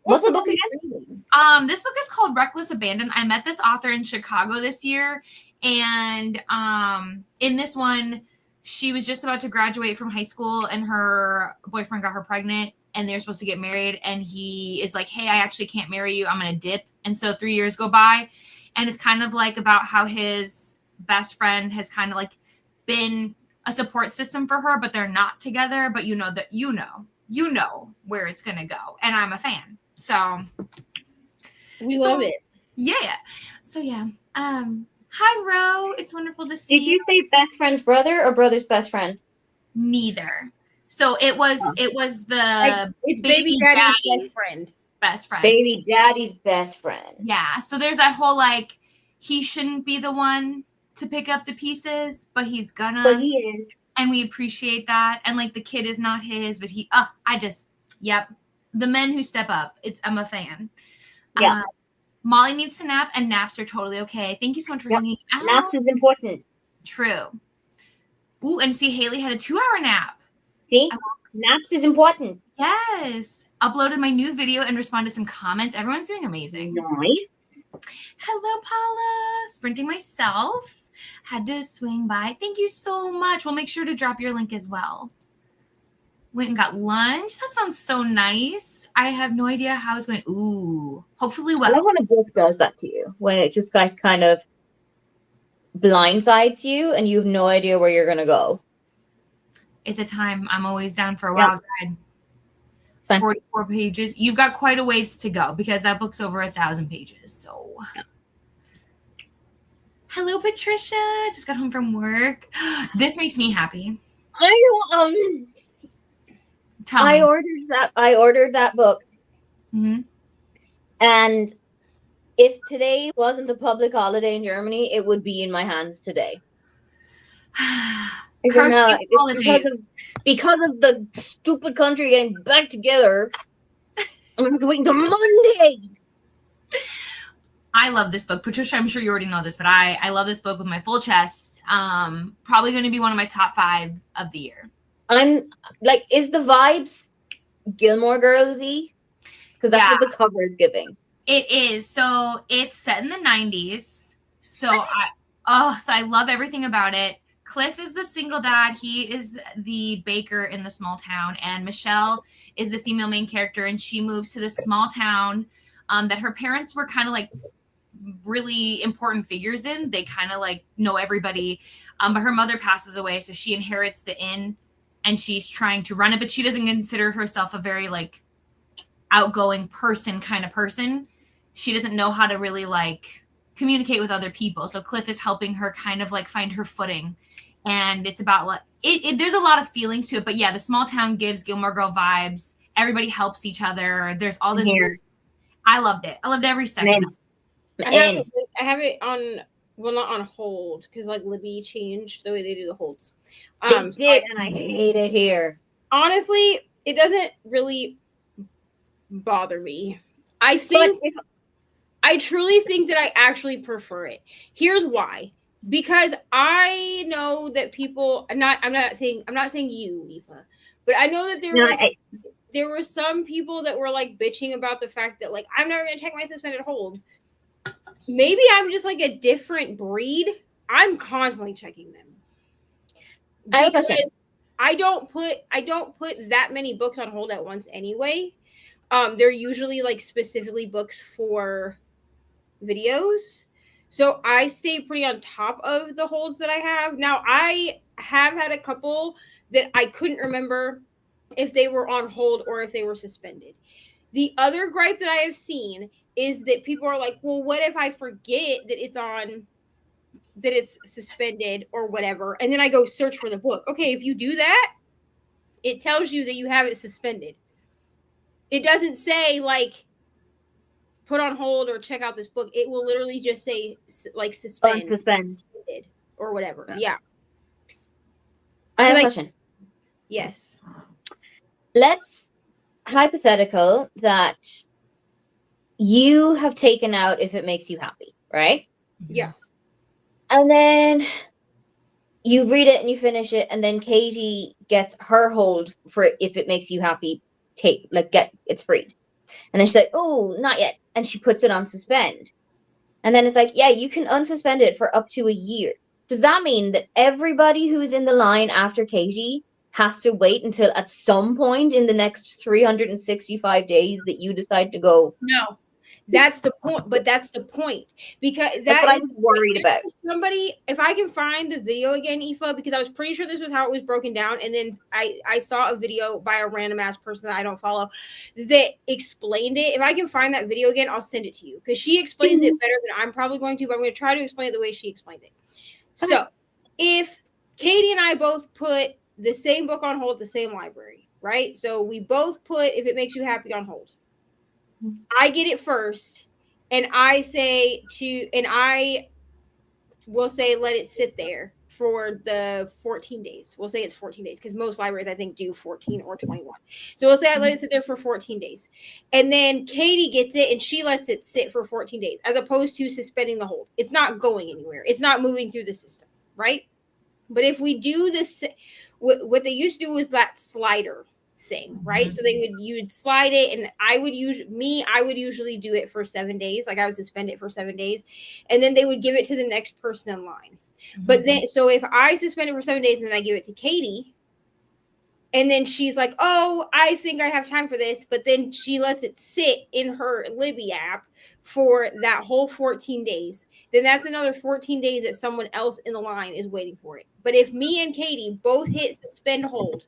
What's the book again? This book is called Reckless Abandon. I met this author in Chicago this year, and in this one, she was just about to graduate from high school, and her boyfriend got her pregnant, and they're supposed to get married, and he is like, hey, I actually can't marry you. I'm going to dip. And so 3 years go by, and it's kind of like about how his best friend has kind of like been a support system for her, but they're not together, but you know where it's going to go. And I'm a fan. So we love it. Yeah. So yeah. Hi, Ro. It's wonderful to see you. Did you say best friend's brother or brother's best friend? Neither. So it was it's baby daddy's best friend. Best friend. Baby daddy's best friend. Yeah. So there's that whole like he shouldn't be the one to pick up the pieces, but he's gonna. But he is. And we appreciate that. And like the kid is not his, but yep. The men who step up. I'm a fan. Yeah. Molly needs to nap, and naps are totally okay. Thank you so much for hanging out. Naps is important. True. Ooh, and see, Haley had a 2-hour nap. See? Naps is important. Yes. Uploaded my new video and responded to some comments. Everyone's doing amazing. Nice. Hello, Paula. Sprinting myself. Had to swing by. Thank you so much. We'll make sure to drop your link as well. Went and got lunch. That sounds so nice. I have no idea how it's going. Ooh. Hopefully well. I love when a book does that to you. When it just like kind of blindsides you and you have no idea where you're going to go. It's a time. I'm always down for a wild ride. 44 pages. You've got quite a ways to go because that book's over 1,000 pages. So, Hello, Patricia. Just got home from work. This makes me happy. I ordered that book. Mm-hmm. And if today wasn't a public holiday in Germany, it would be in my hands today. Cursed It's because of the stupid country getting back together. I'm waiting till Monday. I love this book. Patricia, I'm sure you already know this, but I love this book with my full chest. Probably going to be one of my top 5 of the year. I'm like, is the vibes Gilmore Girls-y? Because that's what the cover is giving. It is. So it's set in the 90s. So I love everything about it. Cliff is the single dad. He is the baker in the small town. And Michelle is the female main character. And she moves to this small town that her parents were kind of like really important figures in. They kind of like know everybody. But her mother passes away. So she inherits the inn and she's trying to run it. But she doesn't consider herself a very like outgoing kind of person. She doesn't know how to really like communicate with other people. So Cliff is helping her kind of like find her footing. And it's about like there's a lot of feelings to it. But yeah, the small town gives Gilmore Girl vibes. Everybody helps each other. There's all this weird. I loved it. I loved every second. I have it on, well, not on hold, because like Libby changed the way they do the holds. They did, and I hate it here. Honestly, it doesn't really bother me. I truly think that I actually prefer it. Here's why. Because I know that people, I'm not saying you, Eva, but I know that there were some people that were like bitching about the fact that like I'm never gonna check my suspended holds. Maybe I'm just like a different breed. I'm constantly checking them. Because I don't put that many books on hold at once anyway. They're usually like specifically books for videos. So I stay pretty on top of the holds that I have. Now, I have had a couple that I couldn't remember if they were on hold or if they were suspended. The other gripe that I have seen is that people are like, well, what if I forget that it's suspended or whatever? And then I go search for the book. Okay, if you do that, it tells you that you have it suspended. It doesn't say like put on hold or check out this book. It will literally just say like suspended or whatever. Yeah. I have a question. Yes. Let's hypothetical that you have taken out if it makes you happy, right? Yeah. And then you read it and you finish it, and then Katie gets her hold for if it makes you happy, it's freed. And then she's like, oh, not yet. And she puts it on suspend. And then it's like, yeah, you can unsuspend it for up to a year. Does that mean that everybody who's in the line after Katie has to wait until at some point in the next 365 days that you decide to go? No, that's the point. But that's the point, because that's what I'm worried about. Somebody, if I can find the video again, Aoife, because I was pretty sure this was how it was broken down, and then I saw a video by a random ass person that I don't follow that explained it. If I can find that video again, I'll send it to you, because she explains it better than I'm probably going to. But I'm going to try to explain it the way she explained it. Okay. So, if Katie and I both put the same book on hold, the same library, right? So we both put If It Makes You Happy on hold. I get it first, and I will say let it sit there for the 14 days. We'll say it's 14 days, because most libraries I think do 14 or 21. So we'll say I let it sit there for 14 days. And then Katie gets it and she lets it sit for 14 days, as opposed to suspending the hold. It's not going anywhere. It's not moving through the system, right? But if we do this, what they used to do was that slider thing, right? So you'd slide it, and I would usually do it for 7 days. Like I would suspend it for 7 days, and then they would give it to the next person in line. But then, so if I suspend it for 7 days and then I give it to Katie, and then she's like, oh, I think I have time for this, but then she lets it sit in her Libby app for that whole 14 days, then that's another 14 days that someone else in the line is waiting for it. But if me and Katie both hit suspend hold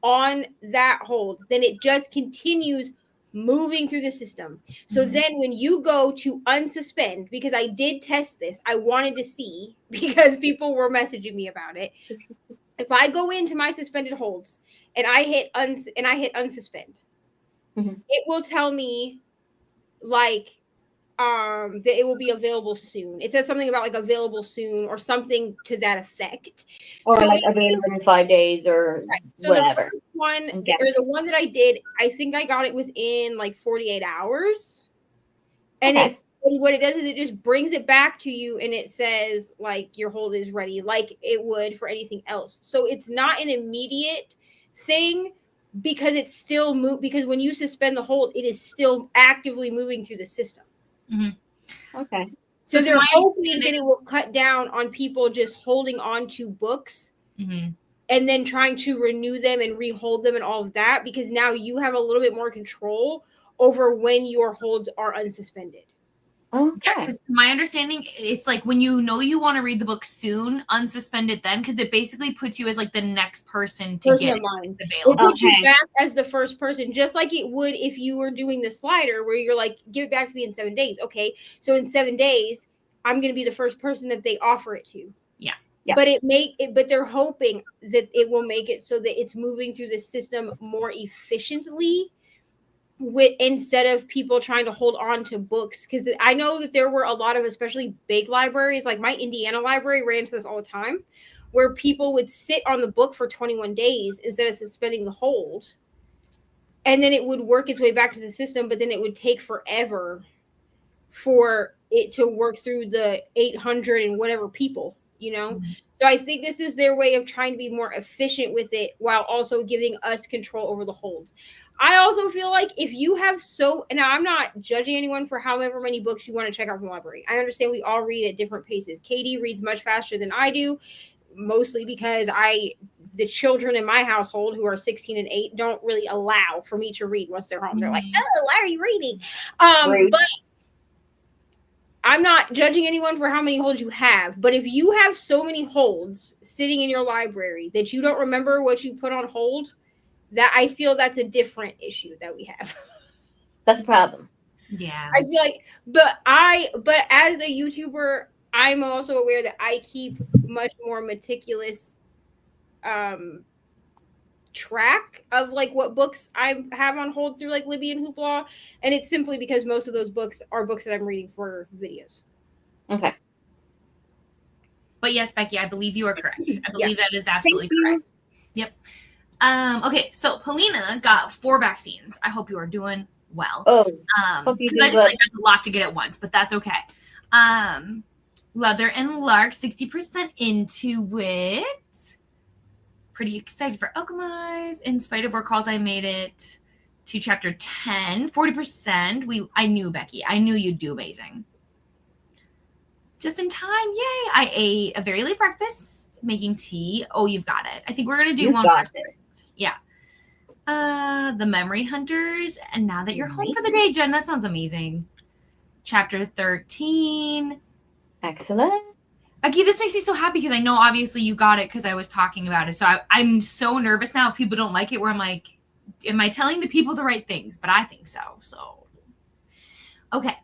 on that hold, then it just continues moving through the system. So then when you go to unsuspend, because I did test this, I wanted to see, because people were messaging me about it. if I go into my suspended holds and I hit unsuspend, it will tell me like that it will be available soon. It says something about like available soon or something to that effect. Or so like available in 5 days or right. So whatever. The first one, or the one that I did, I think I got it within like 48 hours. And okay. And what it does is it just brings it back to you and it says like your hold is ready, like it would for anything else. So it's not an immediate thing because it's still because when you suspend the hold, it is still actively moving through the system. Mm-hmm. Okay. So they're hoping that it will cut down on people just holding on to books and then trying to renew them and rehold them and all of that, because now you have a little bit more control over when your holds are unsuspended. Okay. Yeah, because my understanding, it's like when you know you want to read the book soon, unsuspend it then, because it basically puts you as like the next person to get it available. It puts you back as the first person, just like it would if you were doing the slider where you're like, give it back to me in 7 days. Okay, so in 7 days, I'm going to be the first person that they offer it to. Yeah. Yeah. But they're hoping that it will make it so that it's moving through the system more efficiently instead of people trying to hold on to books. Because I know that there were a lot of, especially big libraries, like my Indiana library ran into this all the time, where people would sit on the book for 21 days instead of suspending the hold. And then it would work its way back to the system, but then it would take forever for it to work through the 800 and whatever people, you know? Mm-hmm. So I think this is their way of trying to be more efficient with it while also giving us control over the holds. I also feel like if you have and now I'm not judging anyone for however many books you want to check out from the library. I understand we all read at different paces. Katie reads much faster than I do, mostly because the children in my household who are 16 and 8 don't really allow for me to read once they're home. They're like, oh, why are you reading? But I'm not judging anyone for how many holds you have, but if you have so many holds sitting in your library that you don't remember what you put on hold, that I feel that's a different issue that we have. That's a problem. Yeah. I feel like, but as a YouTuber, I'm also aware that I keep much more meticulous track of like what books I have on hold through like Libby and Hoopla, and it's simply because most of those books are books that I'm reading for videos. Okay. But yes, Becky, I believe you are correct. I believe that is absolutely correct. Yep. Okay, so Polina got 4 vaccines. I hope you are doing well. Oh, hope you do. I just like got a lot to get at once, but that's okay. Leather and Lark, 60% into it. Pretty excited for Alchemize. In spite of our calls, I made it to chapter 10. 40%. I knew, Becky. I knew you'd do amazing. Just in time. Yay. I ate a very late breakfast, making tea. Oh, you've got it. I think we're going to do one more. Yeah. The Memory Hunters. And now that you're home for the day, Jen, that sounds amazing. Chapter 13. Excellent. Becky, this makes me so happy because I know obviously you got it because I was talking about it. So I'm so nervous now if people don't like it, where I'm like, am I telling the people the right things? But I think so. So, okay.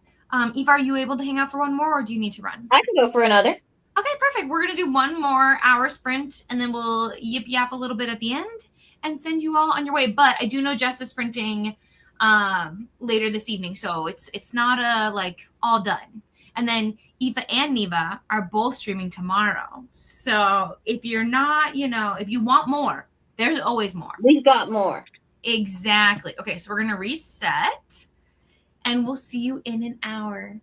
Eva, are you able to hang out for one more or do you need to run? I can go for another. Okay, perfect. We're going to do one more hour sprint and then we'll yip yap a little bit at the end and send you all on your way. But I do know Jess is sprinting later this evening. So it's not like all done. And then Eva and Neva are both streaming tomorrow. So if you're not, if you want more, there's always more. We've got more. Exactly. Okay, so we're going to reset and we'll see you in an hour.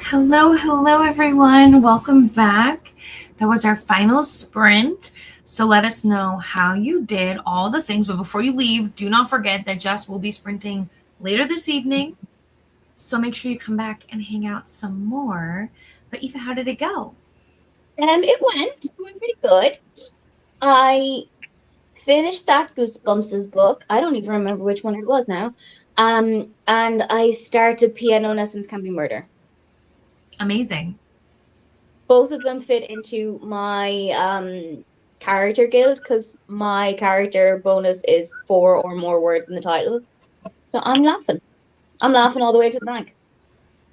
Hello, everyone. Welcome back. That was our final sprint. So let us know how you did all the things. But before you leave, do not forget that Jess will be sprinting later this evening. So make sure you come back and hang out some more. But Eva, how did it go? It went pretty good. I finished that Goosebumps' book. I don't even remember which one it was now. And I started Piano Lessons Can Be Murder. Amazing. Both of them fit into my character guild because my character bonus is 4 or more words in the title. So I'm laughing. I'm laughing all the way to the bank.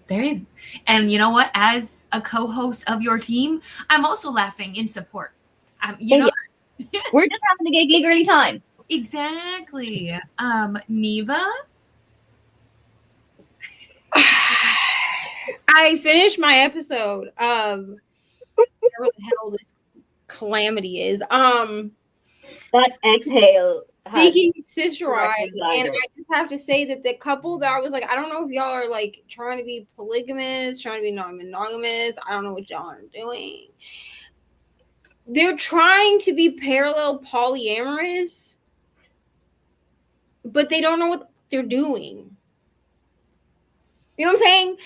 There you And you know what? As a co-host of your team, I'm also laughing in support. You know, yeah. We're just having a giggly girly time. Exactly. Neva? I finished my episode of whatever the hell this calamity is. That exhale. Seeking Sister Eyes. And I just have to say that the couple that I was like, I don't know if y'all are like trying to be polygamous, trying to be non-monogamous. I don't know what y'all are doing. They're trying to be parallel polyamorous, but they don't know what they're doing. You know what I'm saying?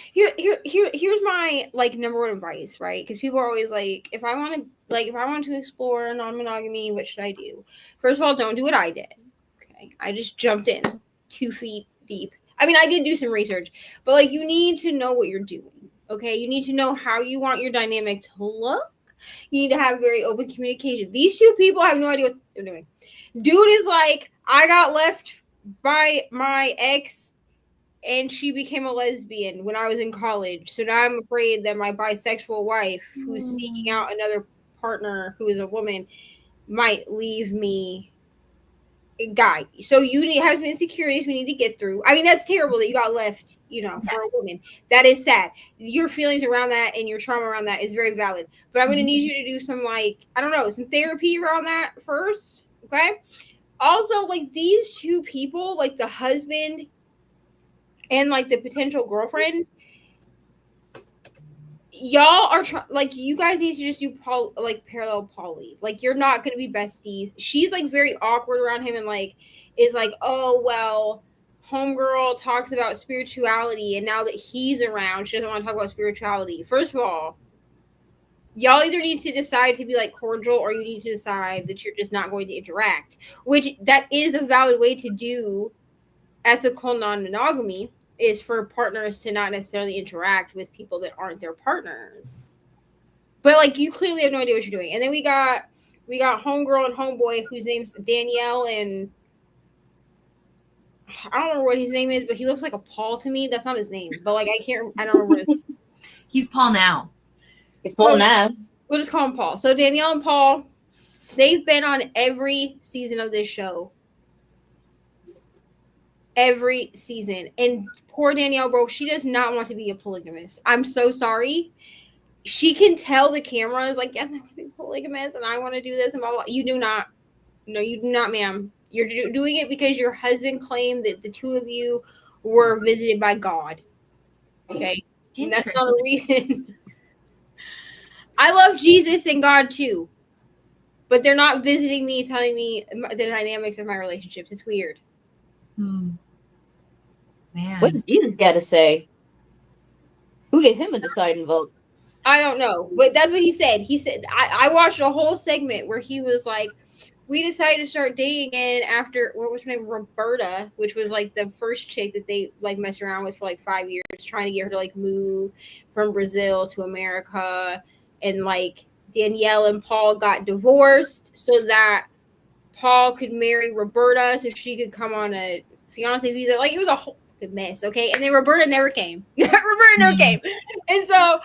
Here's my like number one advice, right? Because people are always like, if I want to explore non-monogamy, what should I do? First of all, don't do what I did. Okay, I just jumped in 2 feet deep. I mean, I did do some research, but like, you need to know what you're doing. Okay, you need to know how you want your dynamic to look. You need to have very open communication. These two people have no idea what they're doing. Dude is like, I got left by my ex and she became a lesbian when I was in college. So now I'm afraid that my bisexual wife, who's seeking out another partner who is a woman, might leave me. Guy. So you have some insecurities we need to get through. I mean, that's terrible that you got left, for a woman. That is sad. Your feelings around that and your trauma around that is very valid. But I'm going to need you to do some, some therapy around that first. Okay. Also, like, these two people, like the husband and like the potential girlfriend, y'all are you guys need to just do parallel poly. Like, you're not going to be besties. She's like very awkward around him and like is like, oh well, homegirl talks about spirituality, and now that he's around, she doesn't want to talk about spirituality. First of all, y'all either need to decide to be like cordial, or you need to decide that you're just not going to interact, which that is a valid way to do ethical non-monogamy, is for partners to not necessarily interact with people that aren't their partners. But like, you clearly have no idea what you're doing. And then we got homegirl and homeboy whose name's Danielle, and I don't remember what his name is, but he looks like a Paul to me. That's not his name, but like, I don't remember his name. He's Paul now. It's Paul now. We'll just call him Paul. So Danielle and Paul, they've been on every season of this show. Every season. And poor Danielle, bro, she does not want to be a polygamist. I'm so sorry. She can tell the camera is like, yes, I want to be polygamous and I want to do this and blah, blah. You do not. No, you do not, ma'am. You're doing it because your husband claimed that the two of you were visited by God. Okay? And that's not a reason. I love Jesus and God too. But they're not visiting me, telling me the dynamics of my relationships. It's weird. Man. What does Jesus got to say? Who gave him a deciding vote? I don't know, but that's what he said. He said, I watched a whole segment where he was like, we decided to start dating again after, what was her name? Roberta, which was like the first chick that they like messed around with for like 5 years, trying to get her to like move from Brazil to America. And like, Danielle and Paul got divorced so that Paul could marry Roberta so she could come on a fiance visa. Like, it was a whole mess, okay? And then Roberta never came. Roberta never came. And so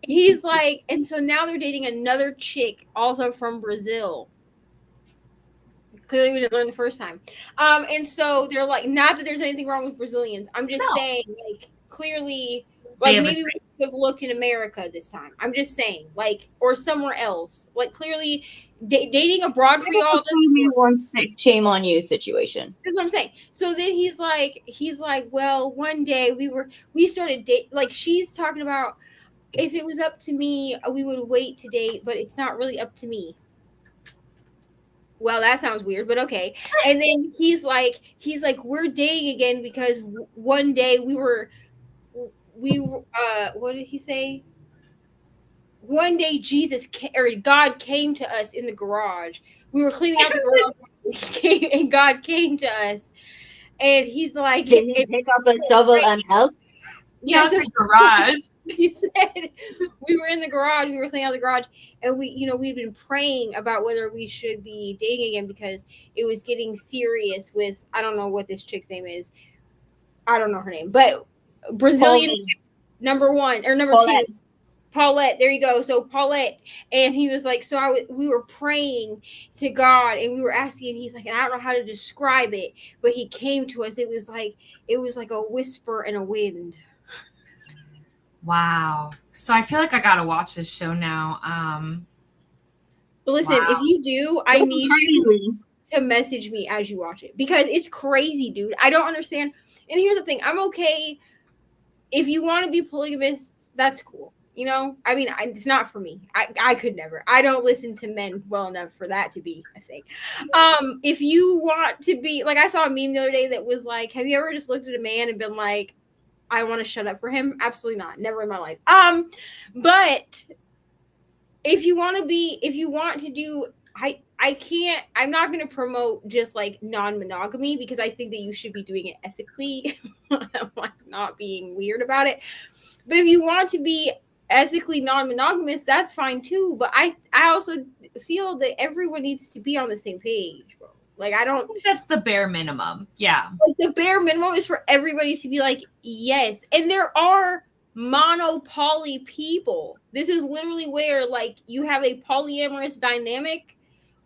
he's like, and so now they're dating another chick also from Brazil. Clearly we didn't learn the first time. And so they're like, not that there's anything wrong with Brazilians. I'm just saying, like, clearly, like, maybe we should have looked in America this time. I'm just saying, like, or somewhere else. Like, clearly dating abroad for y'all. Shame on you situation. That's what I'm saying. So then he's like, well, one day we started dating. Like, she's talking about, if it was up to me, we would wait to date, but it's not really up to me. Well, that sounds weird, but okay. And then he's like, we're dating again because one day we were, what did he say? One day God came to us in the garage. We were cleaning out the garage and God came to us. And he's like, did he pick up a shovel and help? Yeah, so the garage. He said we were in the garage, we were cleaning out the garage, and we'd been praying about whether we should be dating again because it was getting serious with, I don't know what this chick's name is. I don't know her name, but Brazilian number 1 or number Paulette. 2. Paulette, there you go. So Paulette, and he was like, we were praying to God and we were asking, and he's like, and I don't know how to describe it, but he came to us. It was like a whisper and a wind. Wow. So I feel like I gotta watch this show now. But listen, if you do, I need you to message me as you watch it because it's crazy, dude. I don't understand. And here's the thing: I'm okay if you want to be polygamous. That's cool. You know, I mean, it's not for me. I could never. I don't listen to men well enough for that to be a thing. If you want to be, like, I saw a meme the other day that was like, have you ever just looked at a man and been like, I want to shut up for him? Absolutely not. Never in my life. But if you want to do, I'm not going to promote just like non-monogamy because I think that you should be doing it ethically, like not being weird about it. But if you want to be ethically non-monogamous, that's fine too. But I also feel that everyone needs to be on the same page, bro. Like, I think that's the bare minimum. Yeah. Like, the bare minimum is for everybody to be like, yes. And there are monopoly people. This is literally where, like, you have a polyamorous dynamic,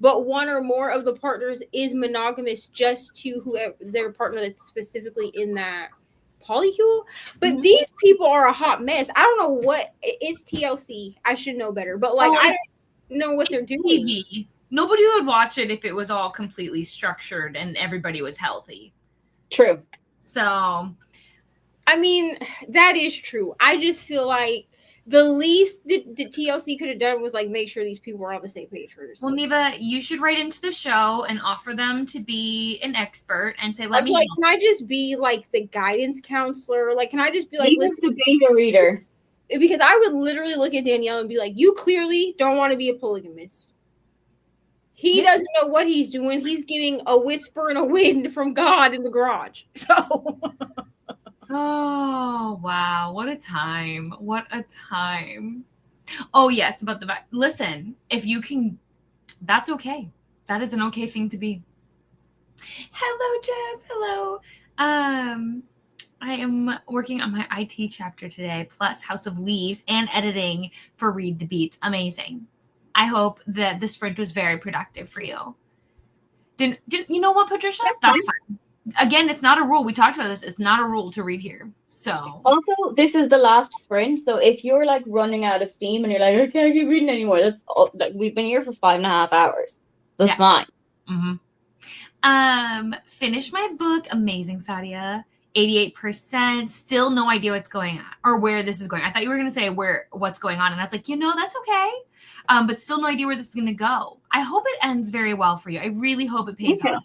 but one or more of the partners is monogamous just to whoever their partner that's specifically in that polycule. But these people are a hot mess. I don't know what it's TLC. I should know better. But like, I don't know what they're doing. TV. Nobody would watch it if it was all completely structured and everybody was healthy. True. So, I mean, that is true. I just feel like the least that the TLC could have done was like make sure these people were on the same page for this. Well, Neva, you should write into the show and offer them to be an expert and say, "Let me." Like, can I just be like the guidance counselor? Like, can I just be like, listen to beta reader? Because I would literally look at Danielle and be like, "You clearly don't want to be a polygamist." He doesn't know what he's doing. He's getting a whisper and a wind from God in the garage. So. Oh, wow. What a time. What a time. Oh, yes. About the listen, if you can, that's okay. That is an okay thing to be. Hello, Jess. Hello. I am working on my IT chapter today, plus House of Leaves and editing for Read the Beats. Amazing. I hope that the sprint was very productive for you. Didn't you know what, Patricia? That's fine. Again, it's not a rule. We talked about this. It's not a rule to read here. So also, this is the last sprint. So if you're like running out of steam and you're like, I can't keep reading anymore, that's all, like, we've been here for 5.5 hours. That's fine. Finished my book. Amazing, Sadia. 88%. Still no idea what's going on or where this is going. I thought you were going to say what's going on. And I was like, that's okay. But still no idea where this is going to go. I hope it ends very well for you. I really hope it pays off.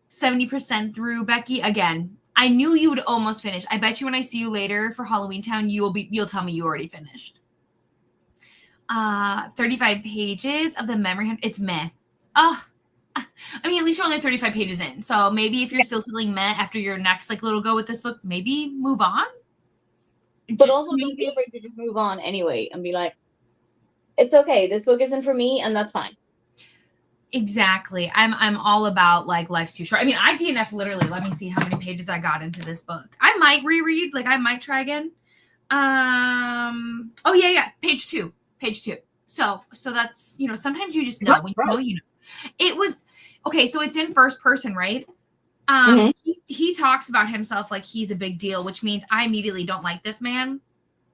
70% through, Becky. Again, I knew you would almost finish. I bet you when I see you later for Halloween Town, you'll tell me you already finished. 35 pages of the memory. It's meh. I mean, at least you're only 35 pages in. So maybe if you're still feeling meh after your next like little go with this book, maybe move on. But also don't be afraid to just move on anyway and be like, it's okay. This book isn't for me, and that's fine. Exactly. I'm all about like life's too short. I mean, I DNF literally. Let me see how many pages I got into this book. I might reread. Like I might try again. Oh yeah. Page two. So that's, sometimes you just know when you know, you know. It was okay. So it's in first person, right? He talks about himself like he's a big deal, which means I immediately don't like this man.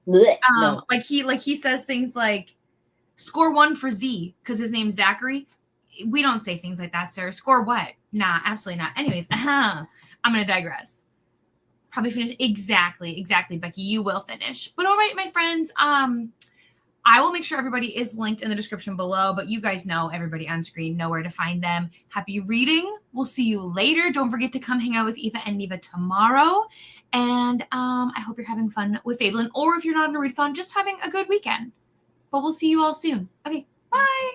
No. Like he says things like score 1 for Z because his name's Zachary. We don't say things like that, sir. Score what? Nah, absolutely not. Anyways, I'm going to digress. Probably finish. Exactly, Becky. You will finish. But all right, my friends. I will make sure everybody is linked in the description below, but you guys know, everybody on screen know where to find them. Happy reading. We'll see you later. Don't forget to come hang out with Eva and Neva tomorrow. And I hope you're having fun with Fablen, or if you're not in a readathon, just having a good weekend. But we'll see you all soon. Okay, bye.